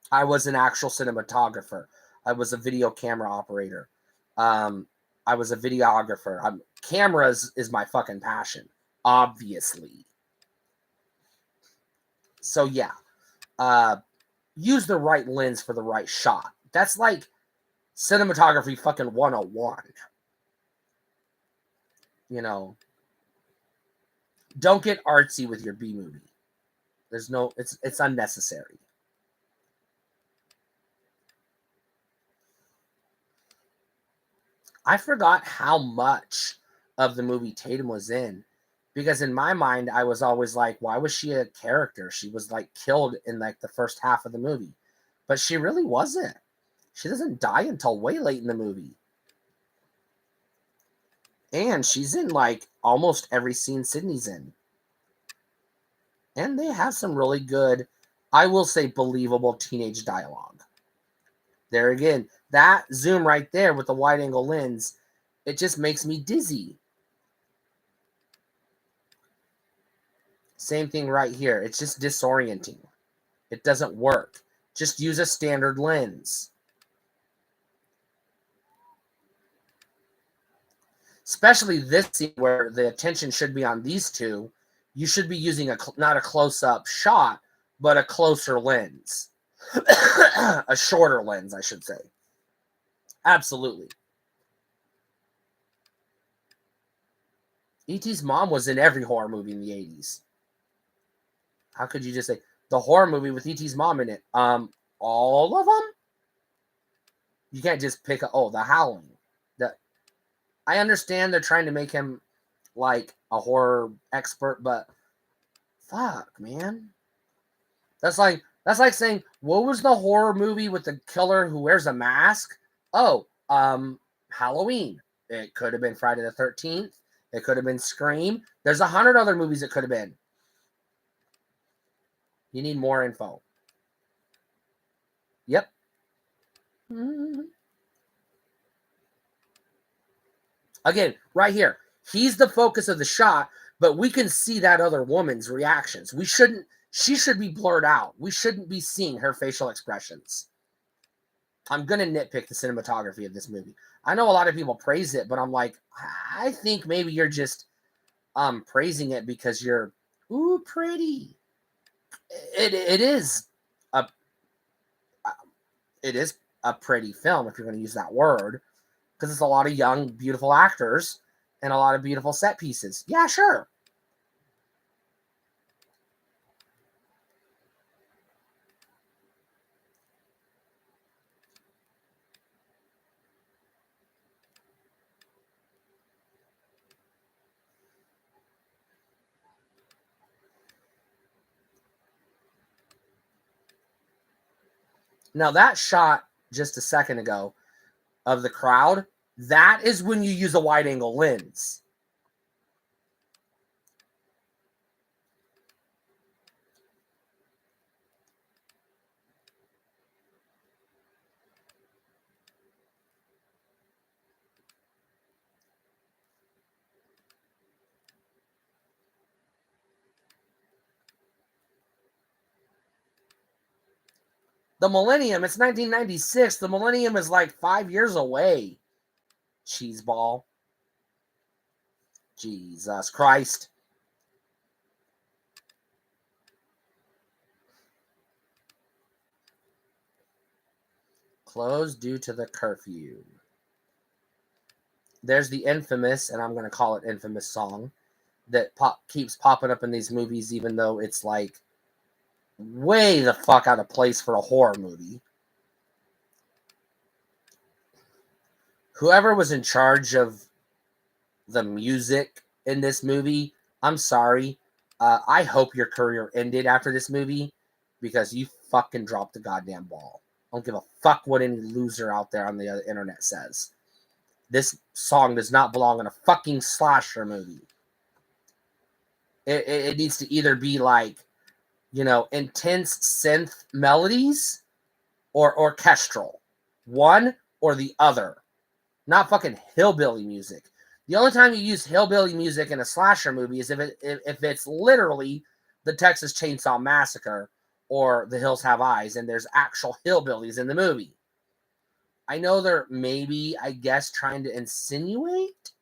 I was an actual cinematographer. I was a video camera operator. I was a videographer. Cameras is my fucking passion, obviously. So yeah, use the right lens for the right shot. That's like cinematography fucking 101. You know, don't get artsy with your B movie. It's unnecessary. I forgot how much of the movie Tatum was in, because in my mind I was always like, why was she a character? She was like killed in like the first half of the movie, but she really wasn't. She doesn't die until way late in the movie, and she's in like almost every scene Sydney's in, and they have some really good, I will say, believable teenage dialogue. There again, that zoom right there with the wide angle lens, it just makes me dizzy. Same thing right here. It's just disorienting. It doesn't work. Just use a standard lens. Especially this scene where the attention should be on these two. You should be using not a close-up shot, but a closer lens. A shorter lens, I should say. Absolutely. E.T.'s mom was in every horror movie in the 80s. How could you just say the horror movie with E.T.'s mom in it? All of them? You can't just pick The Howling. I understand they're trying to make him like a horror expert, but fuck, man. That's like saying, what was the horror movie with the killer who wears a mask? Oh, Halloween. It could have been Friday the 13th. It could have been Scream. There's 100 other movies it could have been. You need more info. Yep. Again, right here. He's the focus of the shot, but we can see that other woman's reactions. She should be blurred out. We shouldn't be seeing her facial expressions. I'm going to nitpick the cinematography of this movie. I know a lot of people praise it, but I'm like, I think maybe you're just praising it because you're pretty. It is a pretty film, if you're going to use that word, because it's a lot of young, beautiful actors and a lot of beautiful set pieces. Yeah, sure. Now that shot just a second ago of the crowd, that is when you use a wide angle lens. The millennium, it's 1996. The millennium is like 5 years away. Cheeseball. Jesus Christ. Closed due to the curfew. There's the infamous, and I'm going to call it infamous song, that keeps popping up in these movies, even though it's like way the fuck out of place for a horror movie. Whoever was in charge of the music in this movie, I'm sorry. I hope your career ended after this movie because you fucking dropped the goddamn ball. I don't give a fuck what any loser out there on the other internet says. This song does not belong in a fucking slasher movie. It needs to either be like, intense synth melodies or orchestral. One or the other. Not fucking hillbilly music. The only time you use hillbilly music in a slasher movie is if it's literally the Texas Chainsaw Massacre or The Hills Have Eyes and there's actual hillbillies in the movie. I know they're maybe, I guess, trying to insinuate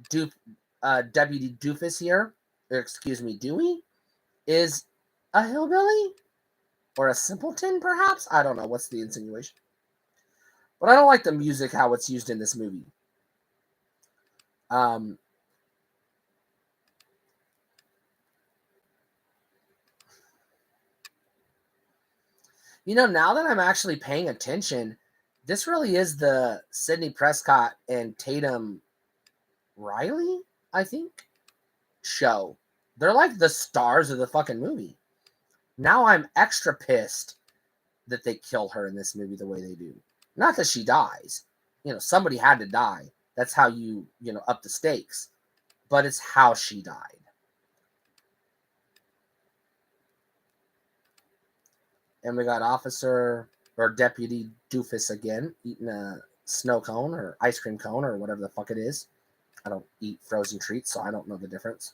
Deputy Doofus here, Dewey, is a hillbilly or a simpleton, perhaps? I don't know. What's the insinuation? But I don't like the music, how it's used in this movie. Now that I'm actually paying attention, this really is the Sidney Prescott and Tatum Riley, I think, show. They're like the stars of the fucking movie. Now I'm extra pissed that they kill her in this movie the way they do. Not that she dies. Somebody had to die. That's how you up the stakes. But it's how she died. And we got Officer or Deputy Doofus again, eating a snow cone or ice cream cone or whatever the fuck it is. I don't eat frozen treats, so I don't know the difference.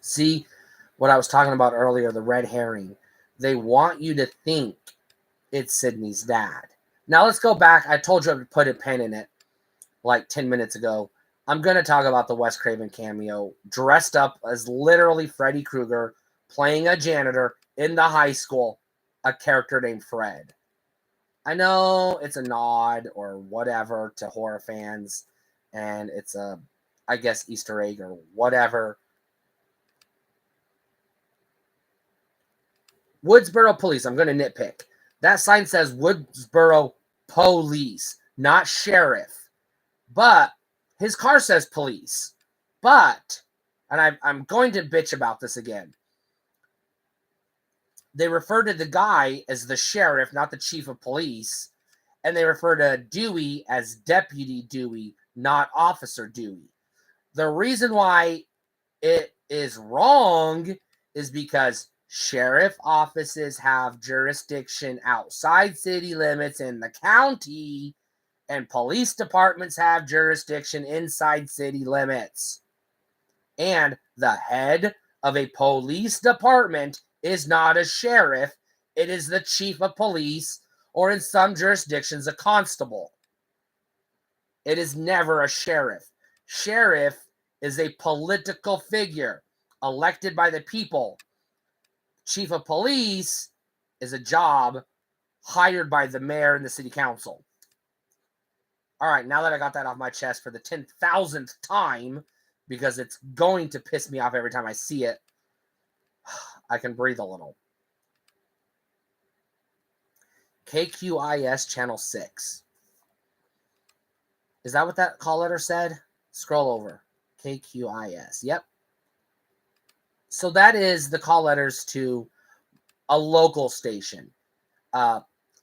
See what I was talking about earlier, the red herring. They want you to think it's Sidney's dad. Now let's go back. I told you I would put a pen in it like 10 minutes ago. I'm going to talk about the Wes Craven cameo, dressed up as literally Freddy Krueger, playing a janitor in the high school, a character named Fred. I know it's a nod or whatever to horror fans, and it's a, I guess, Easter egg or whatever. Woodsboro Police. I'm going to nitpick. That sign says Woodsboro Police, not Sheriff. But his car says police. But, and I'm going to bitch about this again. They refer to the guy as the sheriff, not the chief of police. And they refer to Dewey as Deputy Dewey, not Officer Dewey. The reason why it is wrong is because sheriff offices have jurisdiction outside city limits in the county, and police departments have jurisdiction inside city limits. And the head of a police department is not a sheriff. It is the chief of police, or in some jurisdictions, a constable. It is never a sheriff. Sheriff is a political figure elected by the people. Chief of police is a job hired by the mayor and the city council. All right, now that I got that off my chest for the 10,000th time, because it's going to piss me off every time I see it, I can breathe a little. KQIS Channel 6. Is that what that call letter said? Scroll over. KQIS. Yep. So that is the call letters to a local station.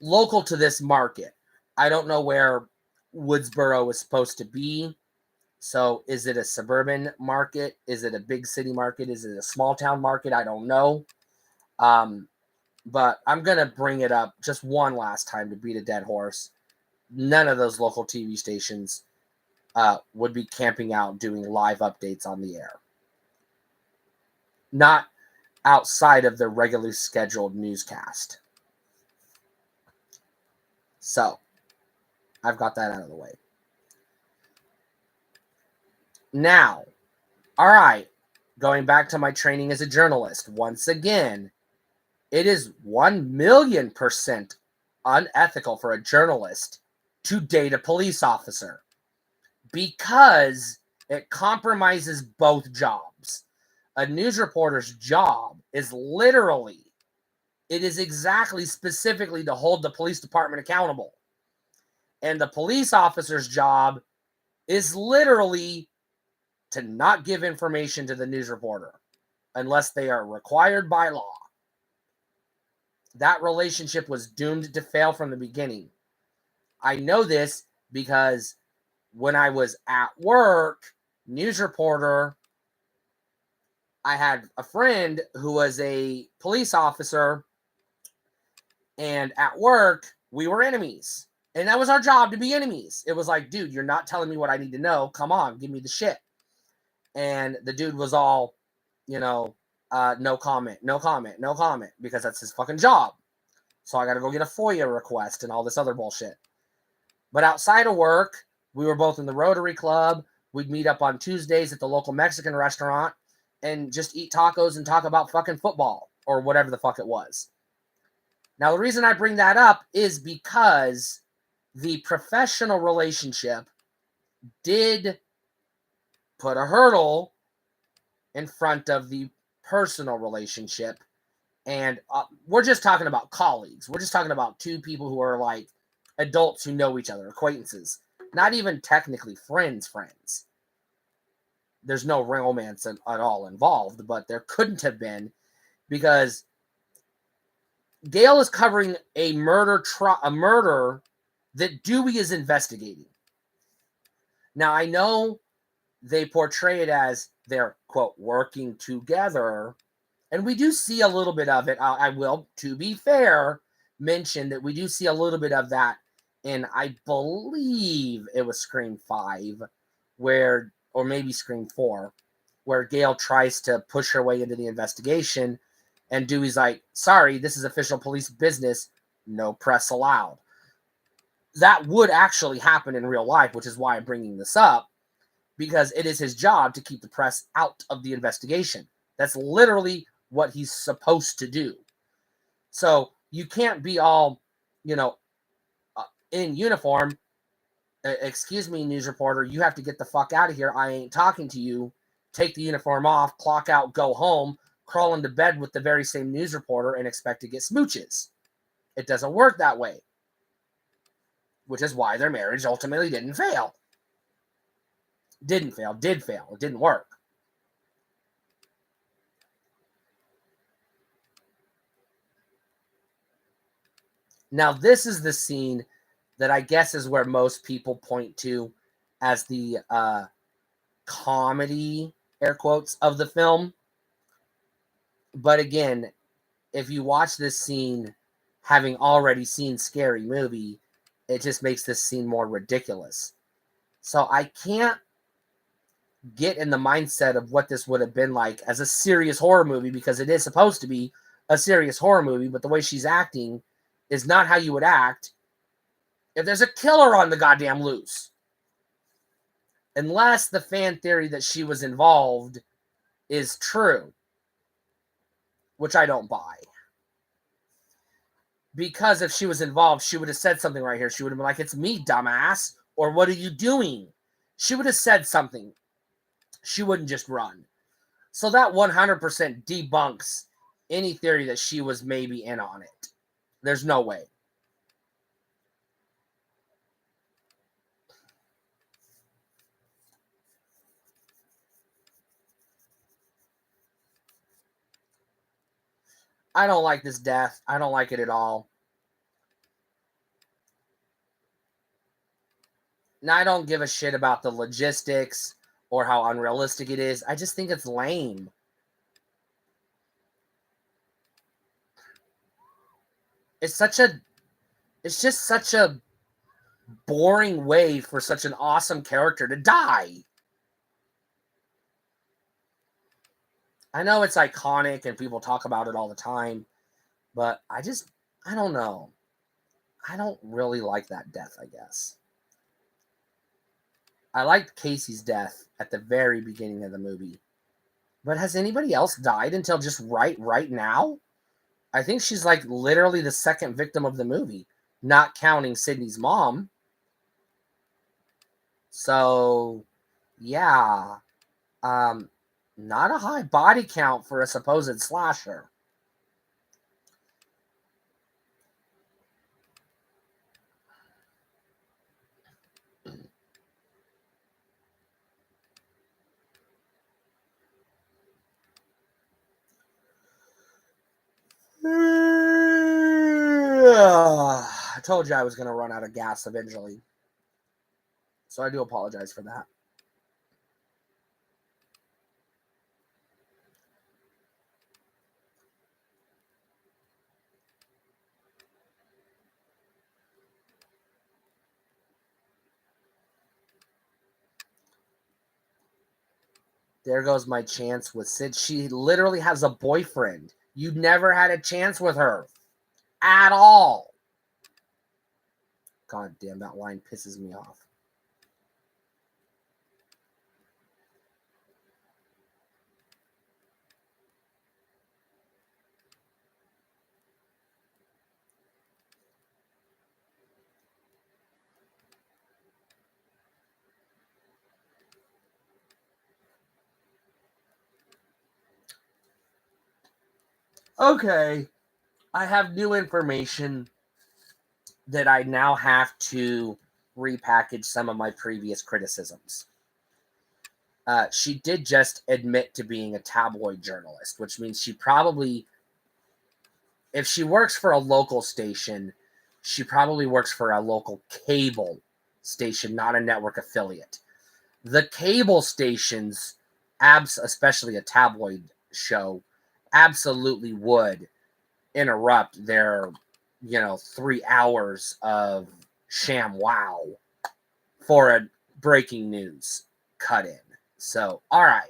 Local to this market. I don't know where Woodsboro is supposed to be. So is it a suburban market? Is it a big city market? Is it a small town market? I don't know. But I'm going to bring it up just one last time to beat a dead horse. None of those local TV stations would be camping out doing live updates on the air. Not outside of the regularly scheduled newscast. So, I've got that out of the way. Now, all right, going back to my training as a journalist, once again, it is 1,000,000% unethical for a journalist to date a police officer because it compromises both jobs. A news reporter's job is literally, it is exactly specifically to hold the police department accountable. And the police officer's job is literally to not give information to the news reporter unless they are required by law. That relationship was doomed to fail from the beginning. I know this because when I was at work, news reporter, I had a friend who was a police officer, and at work, we were enemies. And that was our job, to be enemies. It was like, dude, you're not telling me what I need to know. Come on, give me the shit. And the dude was all, no comment, because that's his fucking job. So I got to go get a FOIA request and all this other bullshit. But outside of work, we were both in the Rotary Club. We'd meet up on Tuesdays at the local Mexican restaurant and just eat tacos and talk about fucking football or whatever the fuck it was. Now, the reason I bring that up is because the professional relationship did put a hurdle in front of the personal relationship. And we're just talking about colleagues. We're just talking about two people who are like adults who know each other, acquaintances, not even technically friends. There's no romance at all involved, but there couldn't have been because Gale is covering a murder that Dewey is investigating. Now, I know they portray it as they're, quote, working together, and we do see a little bit of it. I will, to be fair, mention that we do see a little bit of that in, I believe it was Scream 5, or maybe Scream 4, where Gale tries to push her way into the investigation, and Dewey's like, sorry, this is official police business, no press allowed. That would actually happen in real life, which is why I'm bringing this up, because it is his job to keep the press out of the investigation. That's literally what he's supposed to do. So you can't be all, in uniform. Excuse me, news reporter, you have to get the fuck out of here. I ain't talking to you. Take the uniform off, clock out, go home, crawl into bed with the very same news reporter and expect to get smooches. It doesn't work that way. Which is why their marriage ultimately didn't fail. Did fail. It didn't work. Now, this is the scene that I guess is where most people point to as the comedy, air quotes, of the film. But again, if you watch this scene having already seen Scary Movie, it just makes this scene more ridiculous. So I can't get in the mindset of what this would have been like as a serious horror movie, because it is supposed to be a serious horror movie, but the way she's acting is not how you would act if there's a killer on the goddamn loose. Unless the fan theory that she was involved is true, which I don't buy. Because if she was involved, she would have said something right here. She would have been like, it's me, dumbass. Or what are you doing? She would have said something. She wouldn't just run. So that 100% debunks any theory that she was maybe in on it. There's no way. I don't like this death. I don't like it at all. Now, I don't give a shit about the logistics or how unrealistic it is. I just think it's lame. it's just such a boring way for such an awesome character to die. I know it's iconic and people talk about it all the time, but I don't know. I don't really like that death, I guess. I liked Casey's death at the very beginning of the movie. But has anybody else died until just right now? I think she's like literally the second victim of the movie, not counting Sydney's mom. So, yeah. Not a high body count for a supposed slasher. I told you I was going to run out of gas eventually. So I do apologize for that. There goes my chance with Sid. She literally has a boyfriend. You never had a chance with her. At all. God damn, that line pisses me off. Okay. I have new information that I now have to repackage some of my previous criticisms. She did just admit to being a tabloid journalist, which means she probably, if she works for a local station, she probably works for a local cable station, not a network affiliate. The cable stations, especially a tabloid show, absolutely would interrupt their 3 hours of sham wow for a breaking news cut in. So, all right.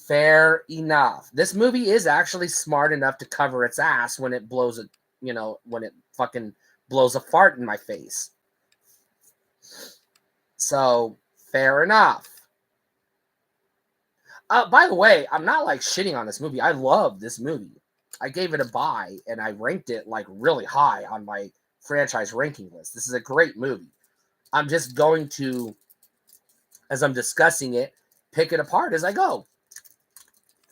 Fair enough. This movie is actually smart enough to cover its ass when it blows it, when it fucking blows a fart in my face. So, fair enough. By the way, I'm not like shitting on this movie. I love this movie. I gave it a buy and I ranked it like really high on my franchise ranking list. This is a great movie. I'm just going to, as I'm discussing it, pick it apart as I go.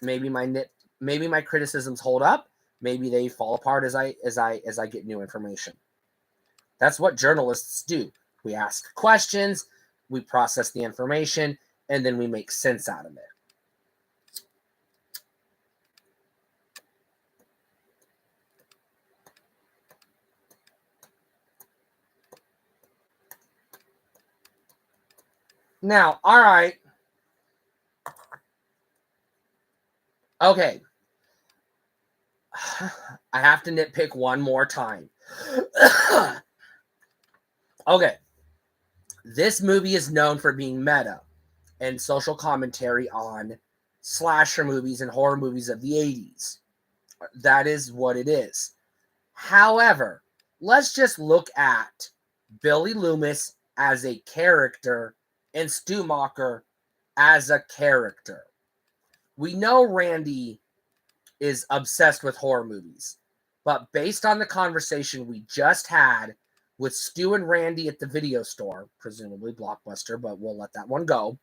Maybe my criticisms hold up. Maybe they fall apart as I get new information. That's what journalists do. We ask questions, we process the information, and then we make sense out of it. Now, all right. Okay. I have to nitpick one more time. Okay. This movie is known for being meta and social commentary on slasher movies and horror movies of the 80s. That is what it is. However, let's just look at Billy Loomis as a character and Stu Macher as a character. We know Randy is obsessed with horror movies, but based on the conversation we just had with Stu and Randy at the video store, presumably Blockbuster, but we'll let that one go,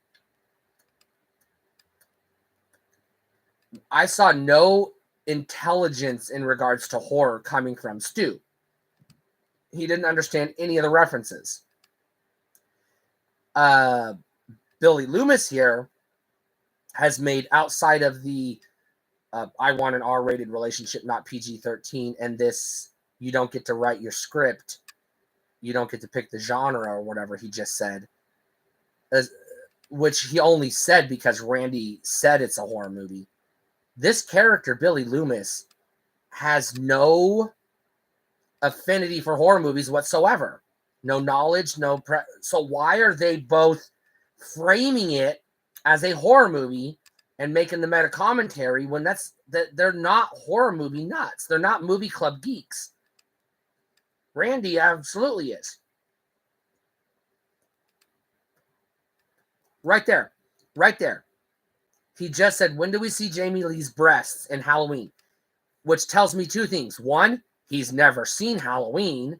I saw no intelligence in regards to horror coming from Stu. He didn't understand any of the references. Billy Loomis here has made, outside of the I want an R-rated relationship, not PG-13, and this, you don't get to write your script, you don't get to pick the genre or whatever he just said, which he only said because Randy said it's a horror movie. This character, Billy Loomis, has no affinity for horror movies whatsoever. No knowledge, so why are they both framing it as a horror movie and making the meta commentary when they're not horror movie nuts? They're not movie club geeks. Randy absolutely is. Right there. Right there. He just said, when do we see Jamie Lee's breasts in Halloween? Which tells me two things. One, he's never seen Halloween.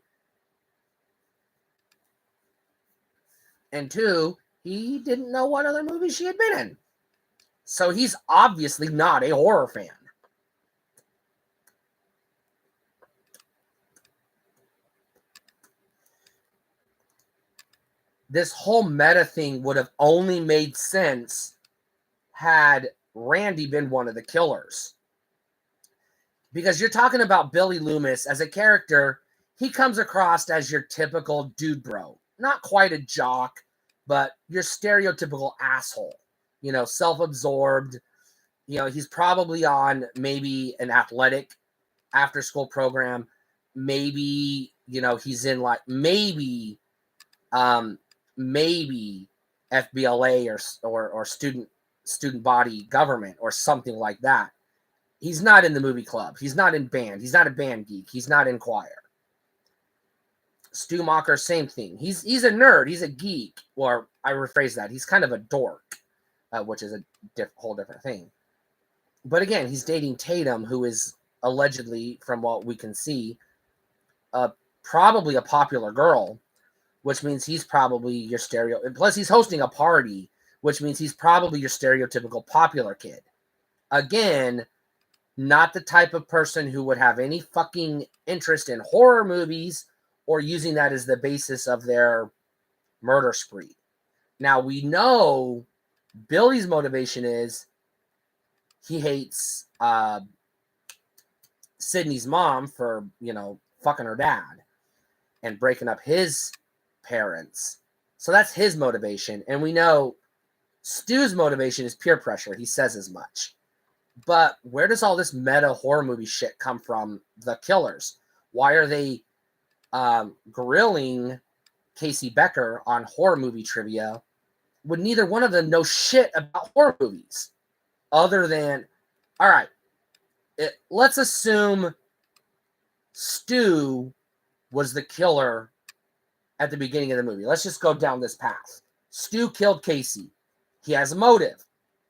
And two, he didn't know what other movies she had been in. So he's obviously not a horror fan. This whole meta thing would have only made sense had Randy been one of the killers. Because you're talking about Billy Loomis as a character, he comes across as your typical dude bro. Not quite a jock, but your stereotypical asshole. You know, self-absorbed. You know, he's probably on maybe an athletic after-school program. Maybe, you know, he's in like, maybe FBLA or student body government or something like that. He's not in the movie club. He's not in band. He's not a band geek. He's not in choir. Stu Macher, same thing. He's a nerd. He's a geek. Or I rephrase that. He's kind of a dork, which is a whole different thing. But again, he's dating Tatum, who is allegedly, from what we can see, probably a popular girl, which means he's probably your plus he's hosting a party, which means he's probably your stereotypical popular kid. Again, not the type of person who would have any fucking interest in horror movies or using that as the basis of their murder spree. Now, we know Billy's motivation is he hates Sydney's mom for, you know, fucking her dad and breaking up his parents. So that's his motivation. And we know Stu's motivation is peer pressure. He says as much. But where does all this meta horror movie shit come from? The killers. Why are they grilling Casey Becker on horror movie trivia when neither one of them know shit about horror movies? Other than, all right, let's assume Stu was the killer at the beginning of the movie. Let's just go down this path. Stu killed Casey. He has a motive.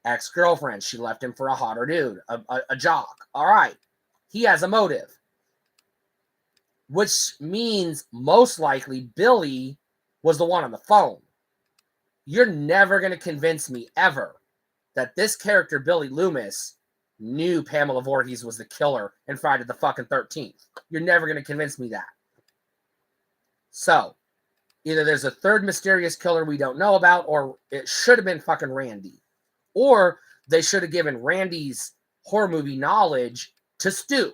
Ex-girlfriend. She left him for a hotter dude, a jock. All right. He has a motive. Which means most likely Billy was the one on the phone. You're never going to convince me ever that this character, Billy Loomis, knew Pamela Voorhees was the killer in Friday the fucking 13th. You're never going to convince me that. So, either there's a third mysterious killer we don't know about, or it should have been fucking Randy. Or they should have given Randy's horror movie knowledge to Stu.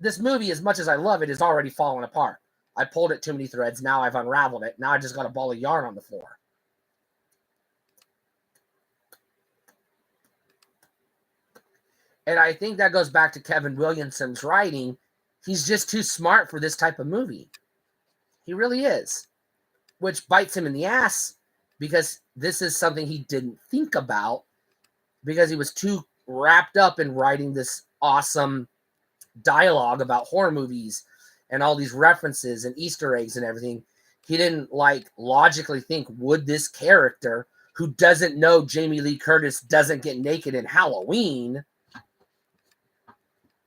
This movie, as much as I love it, is already falling apart. I pulled it too many threads. Now I've unraveled it. Now I just got a ball of yarn on the floor. And I think that goes back to Kevin Williamson's writing. He's just too smart for this type of movie. He really is. Which bites him in the ass because this is something he didn't think about because he was too wrapped up in writing this awesome dialogue about horror movies and all these references and Easter eggs and everything. He didn't logically think, would this character who doesn't know Jamie Lee Curtis doesn't get naked in Halloween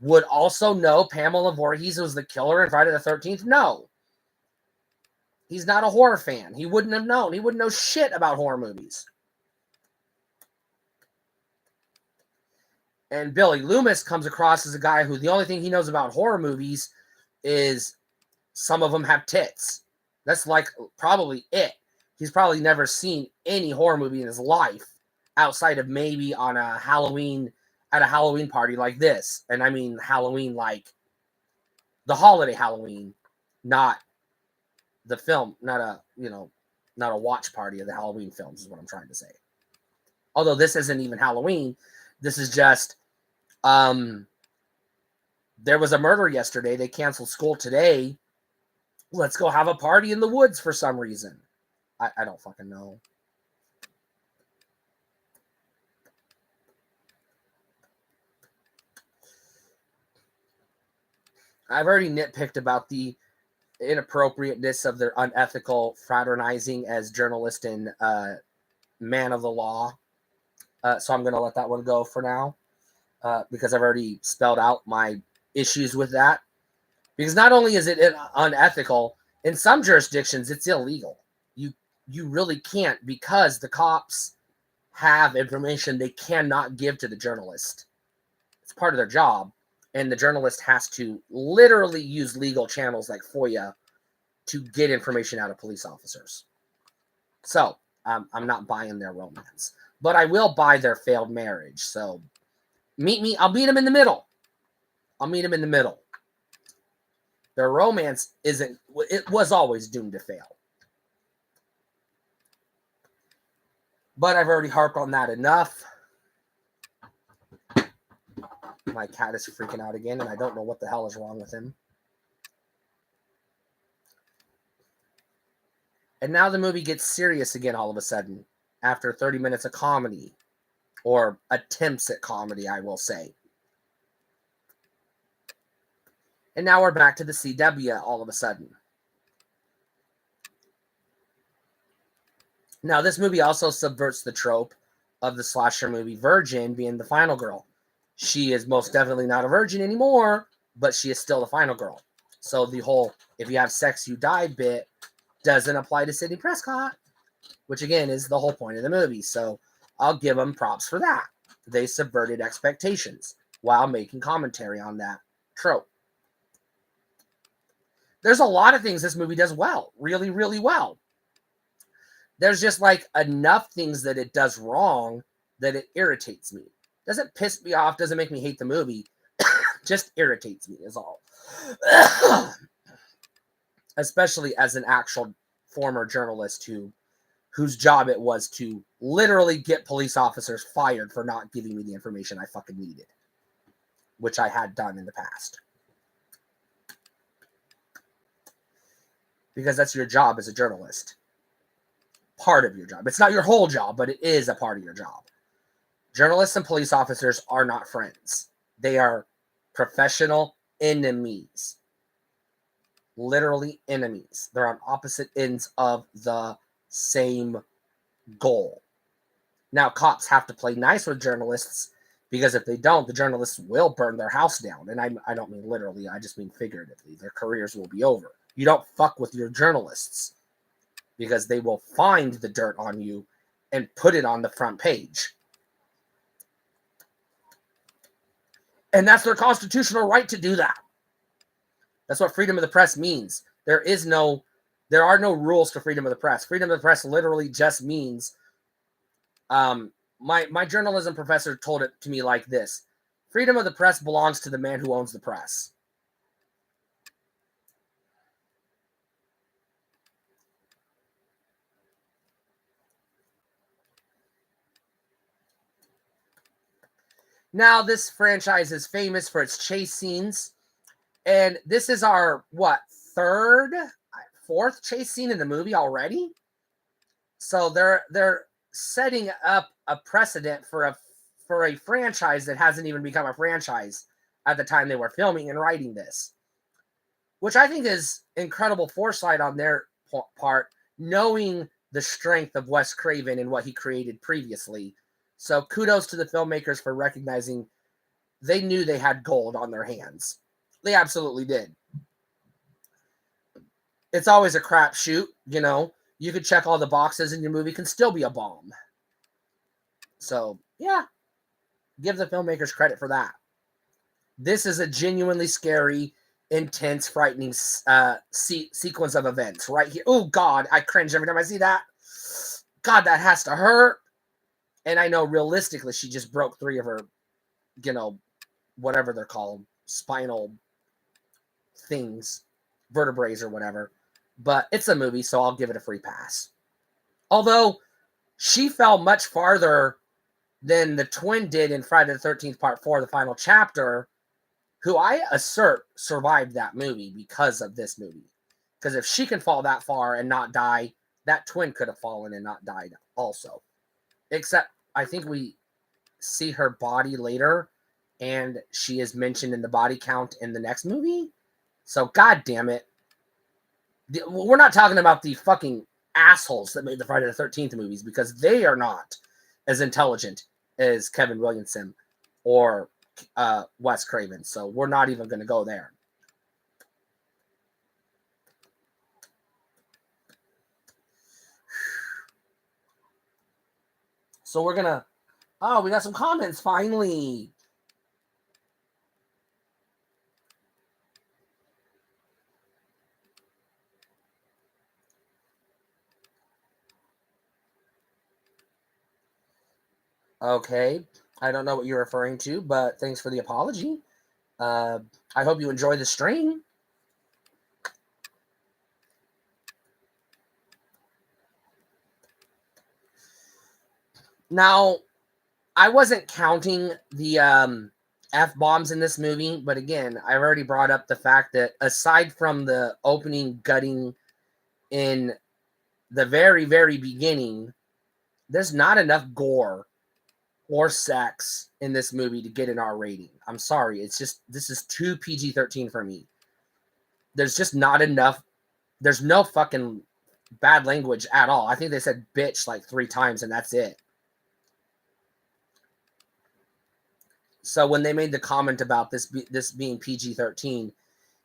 would also know Pamela Voorhees was the killer in Friday the 13th? No. He's not a horror fan. He wouldn't have known. He wouldn't know shit about horror movies. And Billy Loomis comes across as a guy who the only thing he knows about horror movies is some of them have tits. That's probably it. He's probably never seen any horror movie in his life outside of maybe on a Halloween, at a Halloween party like this. And I mean Halloween like the holiday Halloween, not the film, not a watch party of the Halloween films is what I'm trying to say. Although this isn't even Halloween. This is just There was a murder yesterday. They canceled school today. Let's go have a party in the woods for some reason. I don't fucking know. I've already nitpicked about the inappropriateness of their unethical fraternizing as journalist and man of the law. So I'm going to let that one go for now because I've already spelled out my issues with that. Because not only is it unethical, in some jurisdictions it's illegal. You really can't, because the cops have information they cannot give to the journalist. It's part of their job. And the journalist has to literally use legal channels like FOIA to get information out of police officers. So I'm not buying their romance. But I will buy their failed marriage. So meet me. I'll meet them in the middle. Their romance it was always doomed to fail. But I've already harped on that enough. My cat is freaking out again, and I don't know what the hell is wrong with him. And now the movie gets serious again all of a sudden, after 30 minutes of comedy, or attempts at comedy, I will say. And now we're back to the CW all of a sudden. Now, this movie also subverts the trope of the slasher movie Virgin being the final girl. She is most definitely not a virgin anymore, but she is still the final girl. So the whole "if you have sex, you die" bit doesn't apply to Sidney Prescott, which again is the whole point of the movie. So I'll give them props for that. They subverted expectations while making commentary on that trope. There's a lot of things this movie does well, really, really well. There's just like enough things that it does wrong that it irritates me. Doesn't piss me off, doesn't make me hate the movie, just irritates me is all. Especially as an actual former journalist whose job it was to literally get police officers fired for not giving me the information I fucking needed, which I had done in the past. Because that's your job as a journalist. Part of your job. It's not your whole job, but it is a part of your job. Journalists and police officers are not friends. They are professional enemies. Literally enemies. They're on opposite ends of the same goal. Now, cops have to play nice with journalists, because if they don't, the journalists will burn their house down. And I don't mean literally, I just mean figuratively. Their careers will be over. You don't fuck with your journalists, because they will find the dirt on you and put it on the front page. And that's their constitutional right to do that. That's what freedom of the press means. There are no rules to freedom of the press. Freedom of the press literally just means, my journalism professor told it to me like this: freedom of the press belongs to the man who owns the press. Now, this franchise is famous for its chase scenes. And this is our, fourth chase scene in the movie already? So they're setting up a precedent for a franchise that hasn't even become a franchise at the time they were filming and writing this. Which I think is incredible foresight on their part, knowing the strength of Wes Craven and what he created previously. So kudos to the filmmakers for recognizing they knew they had gold on their hands. They absolutely did. It's always a crapshoot, you know. You could check all the boxes and your movie can still be a bomb. So, yeah. Give the filmmakers credit for that. This is a genuinely scary, intense, frightening sequence of events right here. Oh, God, I cringe every time I see that. God, that has to hurt. And I know realistically she just broke 3 of her, whatever they're called, spinal things, vertebrae or whatever. But it's a movie, so I'll give it a free pass. Although she fell much farther than the twin did in Friday the 13th Part 4, the final chapter, who I assert survived that movie because of this movie. Because if she can fall that far and not die, that twin could have fallen and not died also. Except I think we see her body later, and she is mentioned in the body count in the next movie. So, god damn it. We're not talking about the fucking assholes that made the Friday the 13th movies, because they are not as intelligent as Kevin Williamson or Wes Craven. So we're not even going to go there. So we're going to... Oh, we got some comments finally. Okay. I don't know what you're referring to, but thanks for the apology. I hope you enjoy the stream. Now, I wasn't counting the F-bombs in this movie, but again, I've already brought up the fact that aside from the opening gutting in the very, very beginning, there's not enough gore or sex in this movie to get an R rating. I'm sorry. It's just, this is too PG-13 for me. There's just not enough. There's no fucking bad language at all. I think they said bitch like 3 times and that's it. So when they made the comment about this being PG-13,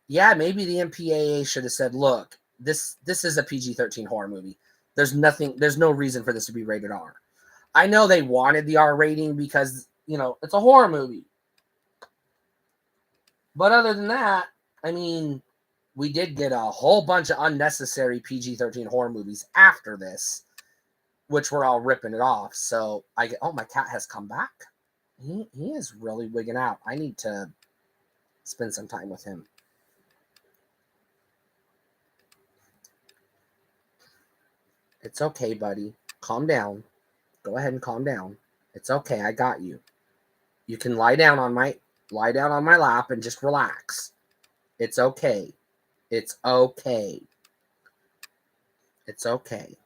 yeah, maybe the MPAA should have said, look, this is a PG-13 horror movie. There's no reason for this to be rated R. I know they wanted the R rating because, you know, it's a horror movie. But other than that, I mean, we did get a whole bunch of unnecessary PG-13 horror movies after this, which were all ripping it off. So oh, my cat has come back. He is really wigging out. I need to spend some time with him. It's okay, buddy. Calm down. Go ahead and calm down. It's okay. I got you. You can lie down on my lap and just relax. It's okay. It's okay. It's okay.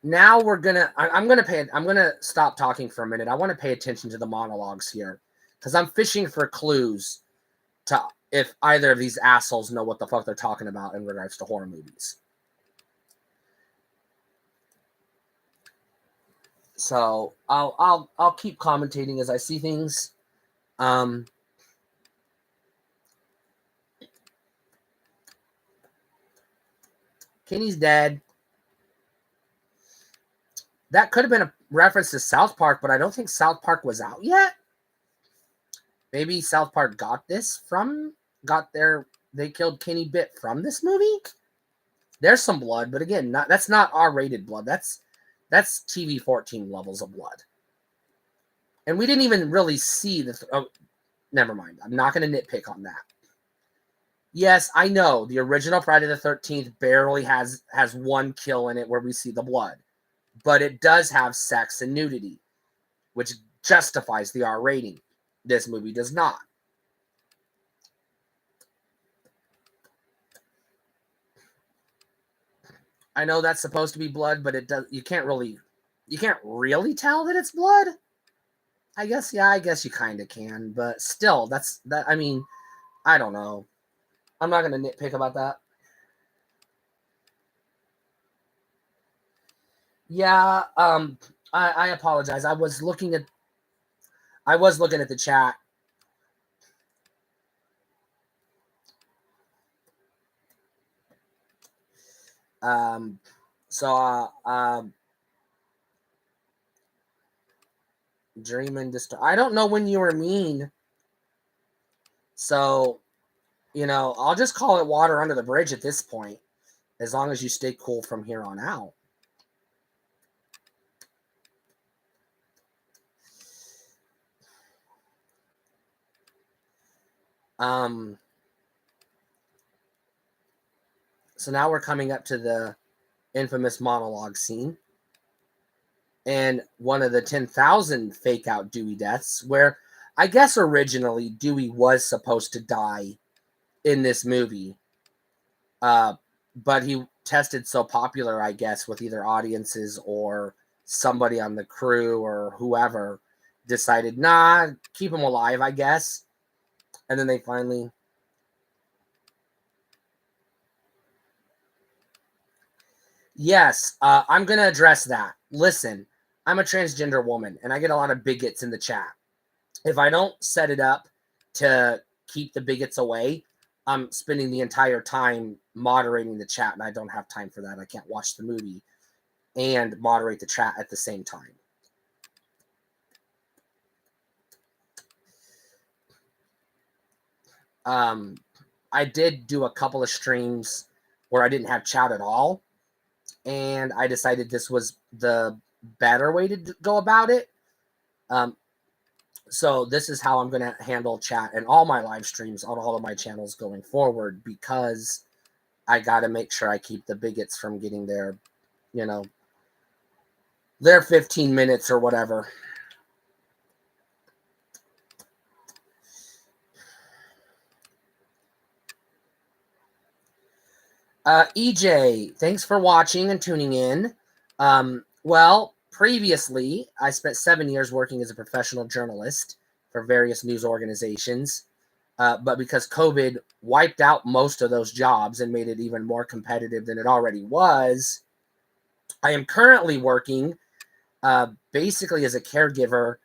Now I'm gonna stop talking for a minute. I want to pay attention to the monologues here, because I'm fishing for clues to if either of these assholes know what the fuck they're talking about in regards to horror movies. So I'll keep commentating as I see things. Kenny's dead. That could have been a reference to South Park, but I don't think South Park was out yet. Maybe South Park they killed Kenny Bit from this movie. There's some blood, but again, that's not R-rated blood. That's TV-14 levels of blood. And we didn't even really see never mind. I'm not going to nitpick on that. Yes, I know the original Friday the 13th barely has 1 kill in it where we see the blood. But it does have sex and nudity, which justifies the R rating. This movie does not. I know that's supposed to be blood, but you can't really tell that it's blood. I guess you kind of can, but still, I mean, I don't know. I'm not going to nitpick about that. Yeah, I apologize. I was looking at the chat. Dream and Disturb. I don't know when you were mean. So, you know, I'll just call it water under the bridge at this point, as long as you stay cool from here on out. So now we're coming up to the infamous monologue scene. And one of the 10,000 fake out Dewey deaths, where I guess originally Dewey was supposed to die in this movie. But he tested so popular, I guess, with either audiences or somebody on the crew or whoever decided, nah, keep him alive, I guess. And then they finally. Yes, I'm going to address that. Listen, I'm a transgender woman and I get a lot of bigots in the chat. If I don't set it up to keep the bigots away, I'm spending the entire time moderating the chat, and I don't have time for that. I can't watch the movie and moderate the chat at the same time. I did do a couple of streams where I didn't have chat at all, and I decided this was the better way to go about it. So this is how I'm going to handle chat in all my live streams on all of my channels going forward, because I got to make sure I keep the bigots from getting their 15 minutes or whatever. EJ, thanks for watching and tuning in. Well, previously, I spent 7 years working as a professional journalist for various news organizations. But because COVID wiped out most of those jobs and made it even more competitive than it already was, I am currently working basically as a caregiver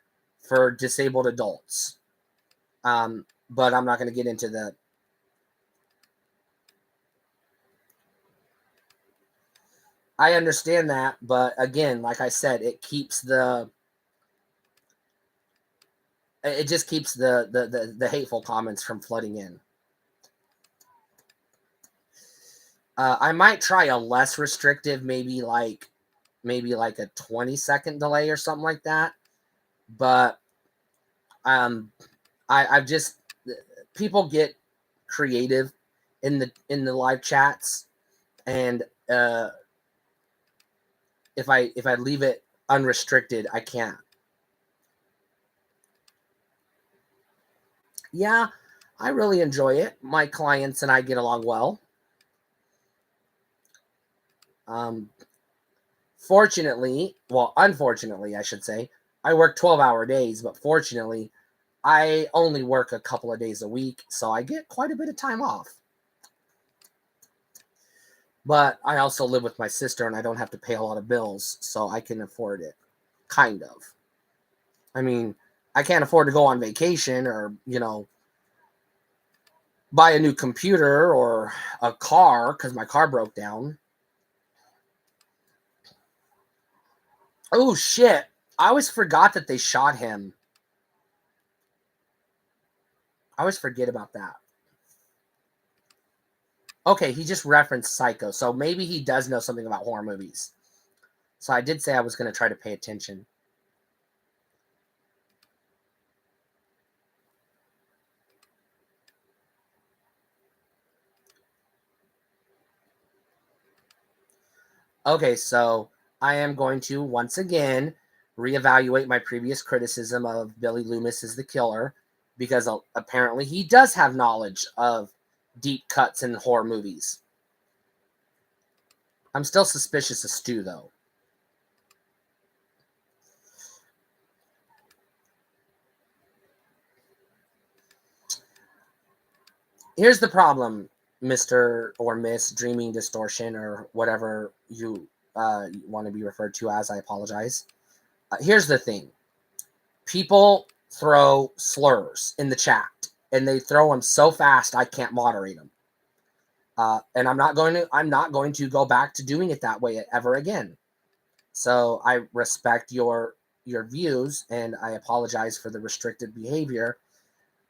for disabled adults. But I'm not going to get into the. I understand that, but again, like I said, it keeps the. It just keeps the hateful comments from flooding in. I might try a less restrictive, maybe like a 20-second delay or something like that. But I've just, people get creative in the live chats, and if I leave it unrestricted, I can't. Yeah, I really enjoy it. My clients and I get along well. Unfortunately, I should say, I work 12-hour days, but fortunately, I only work a couple of days a week, so I get quite a bit of time off. But I also live with my sister, and I don't have to pay a lot of bills, so I can afford it, kind of. I mean, I can't afford to go on vacation or, buy a new computer or a car because my car broke down. Oh, shit. I always forgot that they shot him. I always forget about that. Okay, he just referenced Psycho, so maybe he does know something about horror movies. So I did say I was going to try to pay attention. Okay, so I am going to once again reevaluate my previous criticism of Billy Loomis as the killer, because apparently he does have knowledge of deep cuts in horror movies. I'm still suspicious of Stu, though. Here's the problem, Mr. or Miss Dreaming Distortion, or whatever you want to be referred to as. I apologize. Here's the thing. People throw slurs in the chat, and they throw them so fast I can't moderate them. And I'm not going to go back to doing it that way ever again. So I respect your views, and I apologize for the restricted behavior.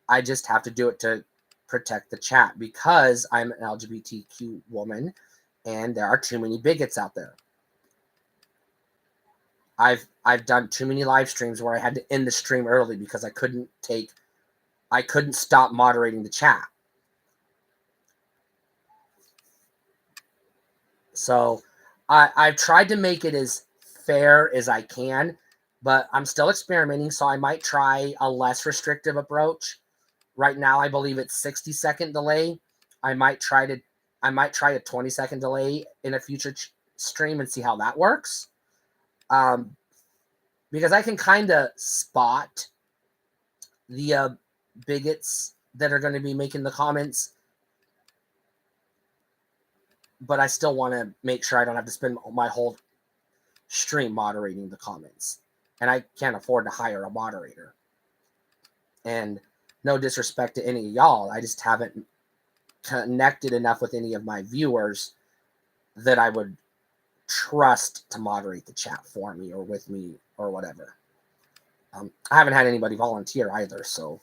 I just have to do it to protect the chat, because I'm an LGBTQ woman and there are too many bigots out there. I've done too many live streams where I had to end the stream early because I couldn't stop moderating the chat. So I've tried to make it as fair as I can. but I'm still experimenting, so I might try a less restrictive approach. Right now, I believe it's 60-second delay. I might try a 20-second delay in a future stream and see how that works. Because I can kind of spot the bigots that are going to be making the comments, but I still want to make sure I don't have to spend my whole stream moderating the comments, and I can't afford to hire a moderator. And no disrespect to any of y'all, I just haven't connected enough with any of my viewers that I would trust to moderate the chat for me or with me or whatever. I haven't had anybody volunteer either, so.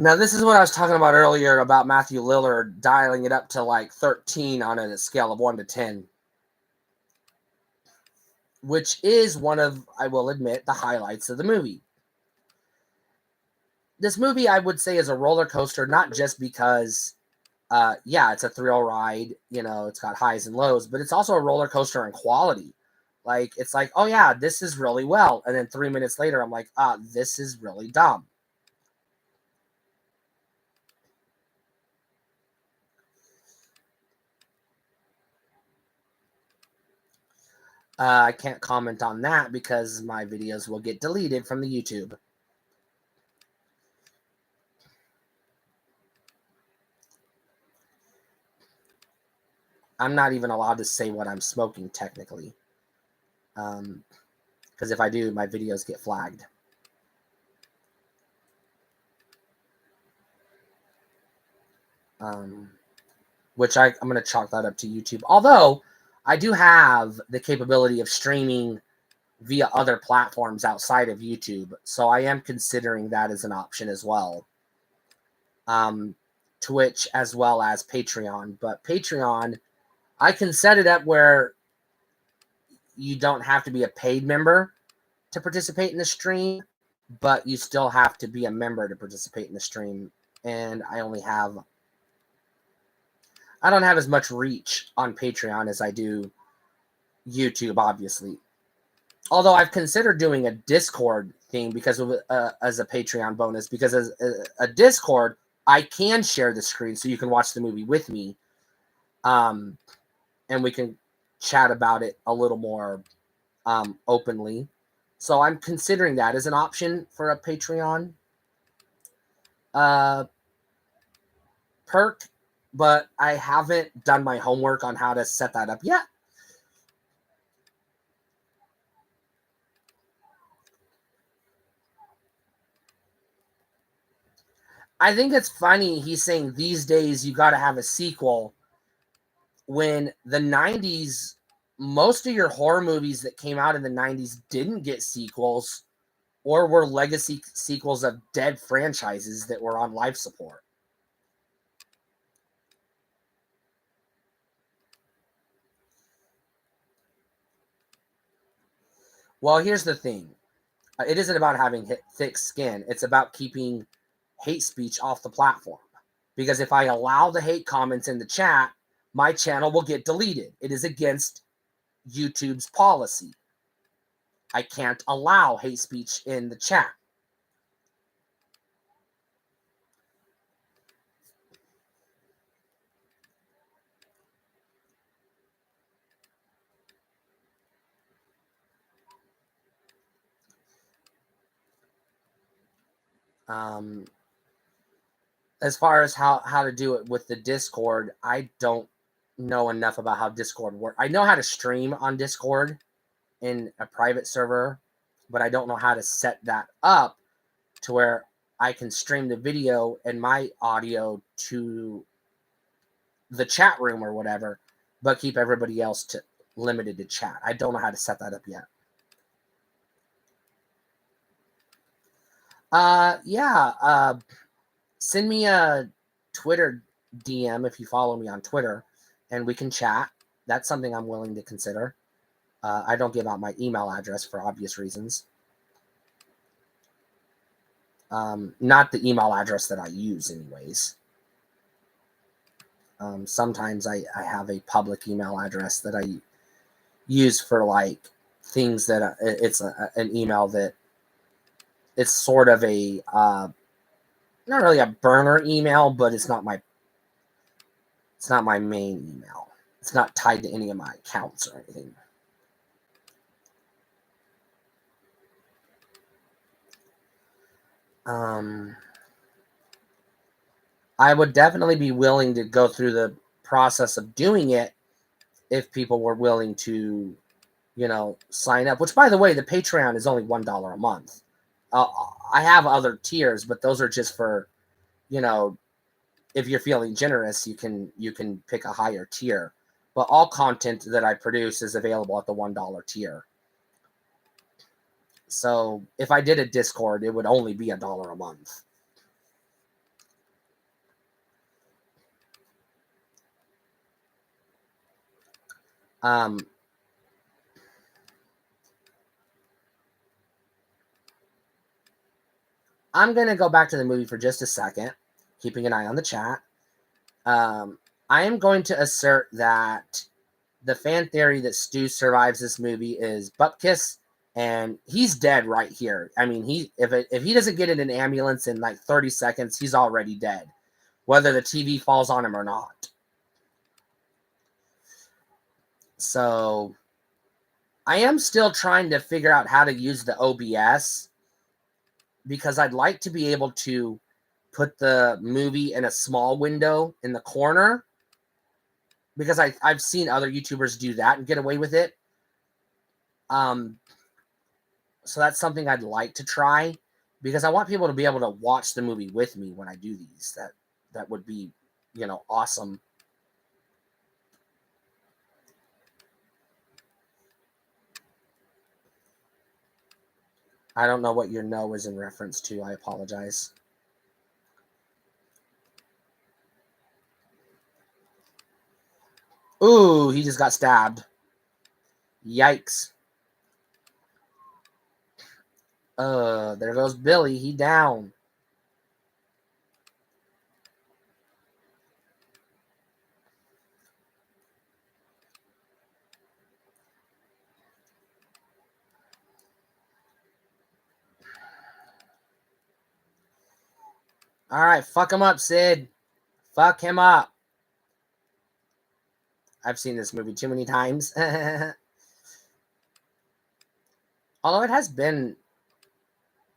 Now, this is what I was talking about earlier about Matthew Lillard dialing it up to like 13 on a scale of 1 to 10, which is one of, I will admit, the highlights of the movie. This movie, I would say, is a roller coaster, not just because, it's a thrill ride, it's got highs and lows, but it's also a roller coaster in quality. Like, it's like, oh yeah, this is really well. And then 3 minutes later, I'm like, this is really dumb. I can't comment on that because my videos will get deleted from the YouTube. I'm not even allowed to say what I'm smoking technically. Because if I do, my videos get flagged. Which I'm going to chalk that up to YouTube. Although, I do have the capability of streaming via other platforms outside of YouTube. So I am considering that as an option as well. Twitch as well as Patreon. But Patreon, I can set it up where you don't have to be a paid member to participate in the stream, but you still have to be a member to participate in the stream. And I don't have as much reach on Patreon as I do YouTube, obviously. Although I've considered doing a Discord thing because of as a Patreon bonus, because as a Discord, I can share the screen so you can watch the movie with me. And we can chat about it a little more openly. So I'm considering that as an option for a Patreon perk, but I haven't done my homework on how to set that up yet. I think it's funny he's saying these days you got to have a sequel when the 90s, most of your horror movies that came out in the 90s didn't get sequels or were legacy sequels of dead franchises that were on life support. Well, here's the thing. It isn't about having thick skin. It's about keeping hate speech off the platform. Because if I allow the hate comments in the chat, my channel will get deleted. It is against YouTube's policy. I can't allow hate speech in the chat. As far as how to do it with the Discord, I don't know enough about how Discord works. I know how to stream on Discord in a private server, but I don't know how to set that up to where I can stream the video and my audio to the chat room or whatever, but keep everybody else limited to chat. I don't know how to set that up yet. Yeah. Send me a Twitter DM if you follow me on Twitter, and we can chat. That's something I'm willing to consider. I don't give out my email address for obvious reasons. Not the email address that I use, anyways. Sometimes I have a public email address that I use for like things that it's an email that it's sort of a not really a burner email, but it's not my main email. It's not tied to any of my accounts or anything. I would definitely be willing to go through the process of doing it if people were willing to, sign up. Which, by the way, the Patreon is only $1 a month. I have other tiers, but those are just for, if you're feeling generous, you can pick a higher tier. But all content that I produce is available at the $1 tier. So if I did a Discord, it would only be $1 a month. I'm going to go back to the movie for just a second, keeping an eye on the chat. I am going to assert that the fan theory that Stu survives this movie is Bupkis, and he's dead right here. I mean, if he doesn't get in an ambulance in like 30 seconds, he's already dead, whether the TV falls on him or not. So I am still trying to figure out how to use the OBS, because I'd like to be able to put the movie in a small window in the corner, because I've seen other YouTubers do that and get away with it. So that's something I'd like to try, because I want people to be able to watch the movie with me when I do these. That would be, awesome. I don't know what your no is in reference to. I apologize. Ooh, he just got stabbed. Yikes. There goes Billy. He down. All right, fuck him up, Sid. Fuck him up. I've seen this movie too many times. Although it has been,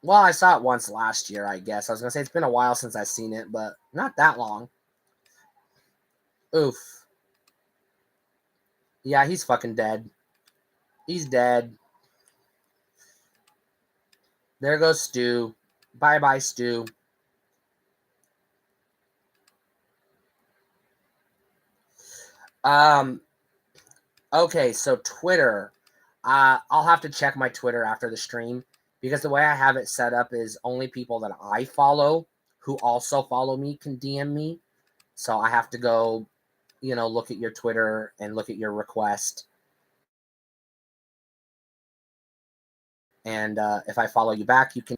well, I saw it once last year, I guess. I was going to say it's been a while since I've seen it, but not that long. Oof. Yeah, he's fucking dead. He's dead. There goes Stu. Bye-bye, Stu. Okay, so Twitter. I'll have to check my Twitter after the stream, because the way I have it set up is only people that I follow who also follow me can DM me. So I have to go, look at your Twitter and look at your request. And if I follow you back, you can.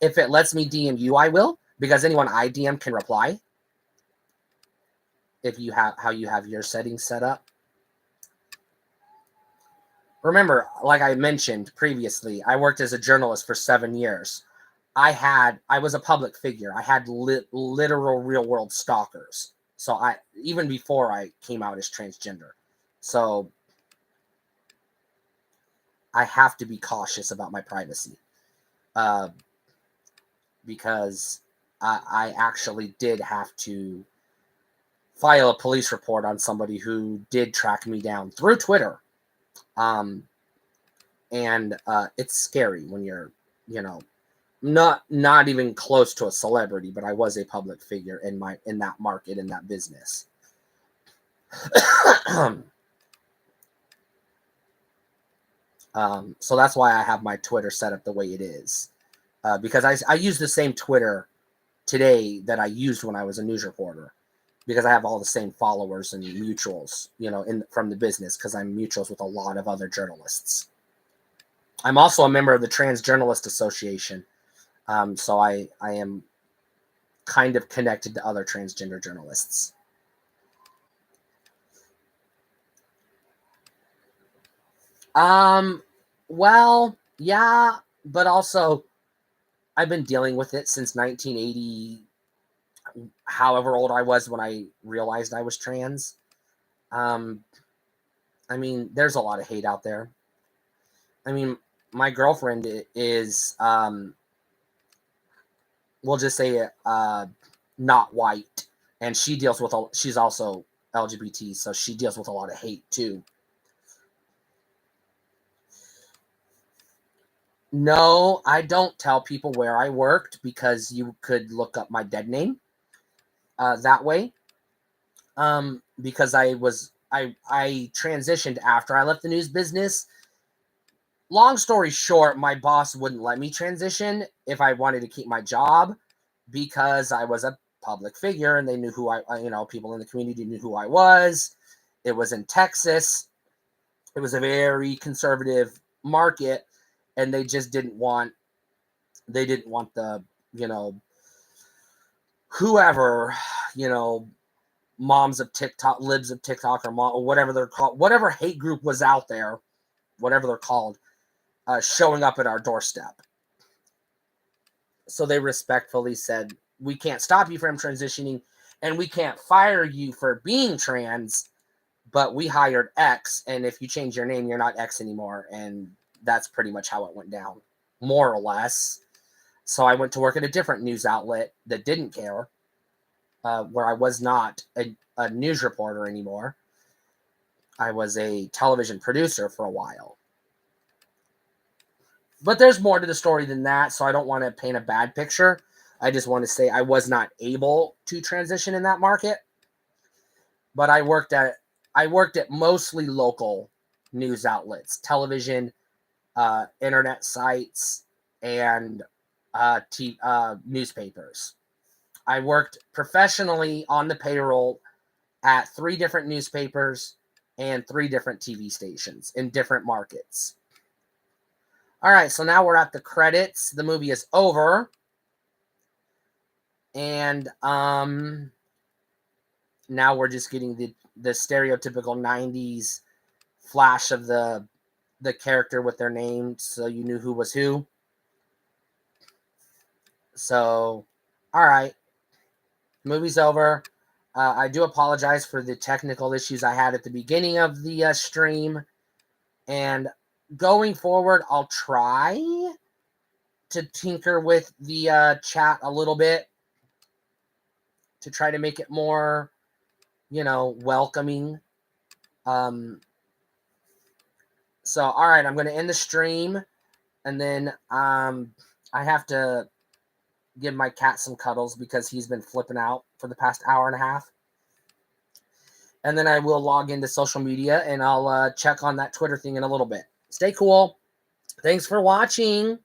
If it lets me DM you, I will, because anyone I DM can reply. If you have how you have your settings set up. Remember, like I mentioned previously, I worked as a journalist for 7 years. I was a public figure. I had literal real world stalkers. So even before I came out as transgender. So I have to be cautious about my privacy. Because I actually did have to file a police report on somebody who did track me down through Twitter. And it's scary when you're, not even close to a celebrity, but I was a public figure in that market, in that business. So that's why I have my Twitter set up the way it is. because I use the same Twitter today that I used when I was a news reporter, because I have all the same followers and mutuals, from the business, because I'm mutuals with a lot of other journalists. I'm also a member of the Trans Journalist Association, so I am kind of connected to other transgender journalists. Well, yeah, but also I've been dealing with it since 1980, however old I was when I realized I was trans. I mean, there's a lot of hate out there. I mean, my girlfriend is, we'll just say, not white, and she deals with she's also LGBT, so she deals with a lot of hate too. No, I don't tell people where I worked, because you could look up my dead name that way. Because I transitioned after I left the news business. Long story short, my boss wouldn't let me transition if I wanted to keep my job, because I was a public figure and they knew who people in the community knew who I was. It was in Texas. It was a very conservative market, and they just didn't want the, whoever, moms of TikTok, libs of TikTok, or whatever they're called, whatever hate group was out there, whatever they're called, showing up at our doorstep. So they respectfully said, we can't stop you from transitioning, and we can't fire you for being trans, but we hired X, and if you change your name, you're not X anymore. And that's pretty much how it went down, more or less. So I went to work at a different news outlet that didn't care, where I was not a news reporter anymore. I was a television producer for a while. But there's more to the story than that, so I don't want to paint a bad picture. I just want to say I was not able to transition in that market. But I worked at mostly local news outlets, television, internet sites, and newspapers. I worked professionally on the payroll at 3 different newspapers and 3 different TV stations in different markets. All right, so now we're at the credits. The movie is over. And now we're just getting the stereotypical 90s flash of the character with their name, so you knew who was who. So, all right. Movie's over. I do apologize for the technical issues I had at the beginning of the stream. And going forward, I'll try to tinker with the chat a little bit to try to make it more, welcoming. So, all right, I'm going to end the stream, and then I have to give my cat some cuddles because he's been flipping out for the past hour and a half. And then I will log into social media, and I'll check on that Twitter thing in a little bit. Stay cool. Thanks for watching.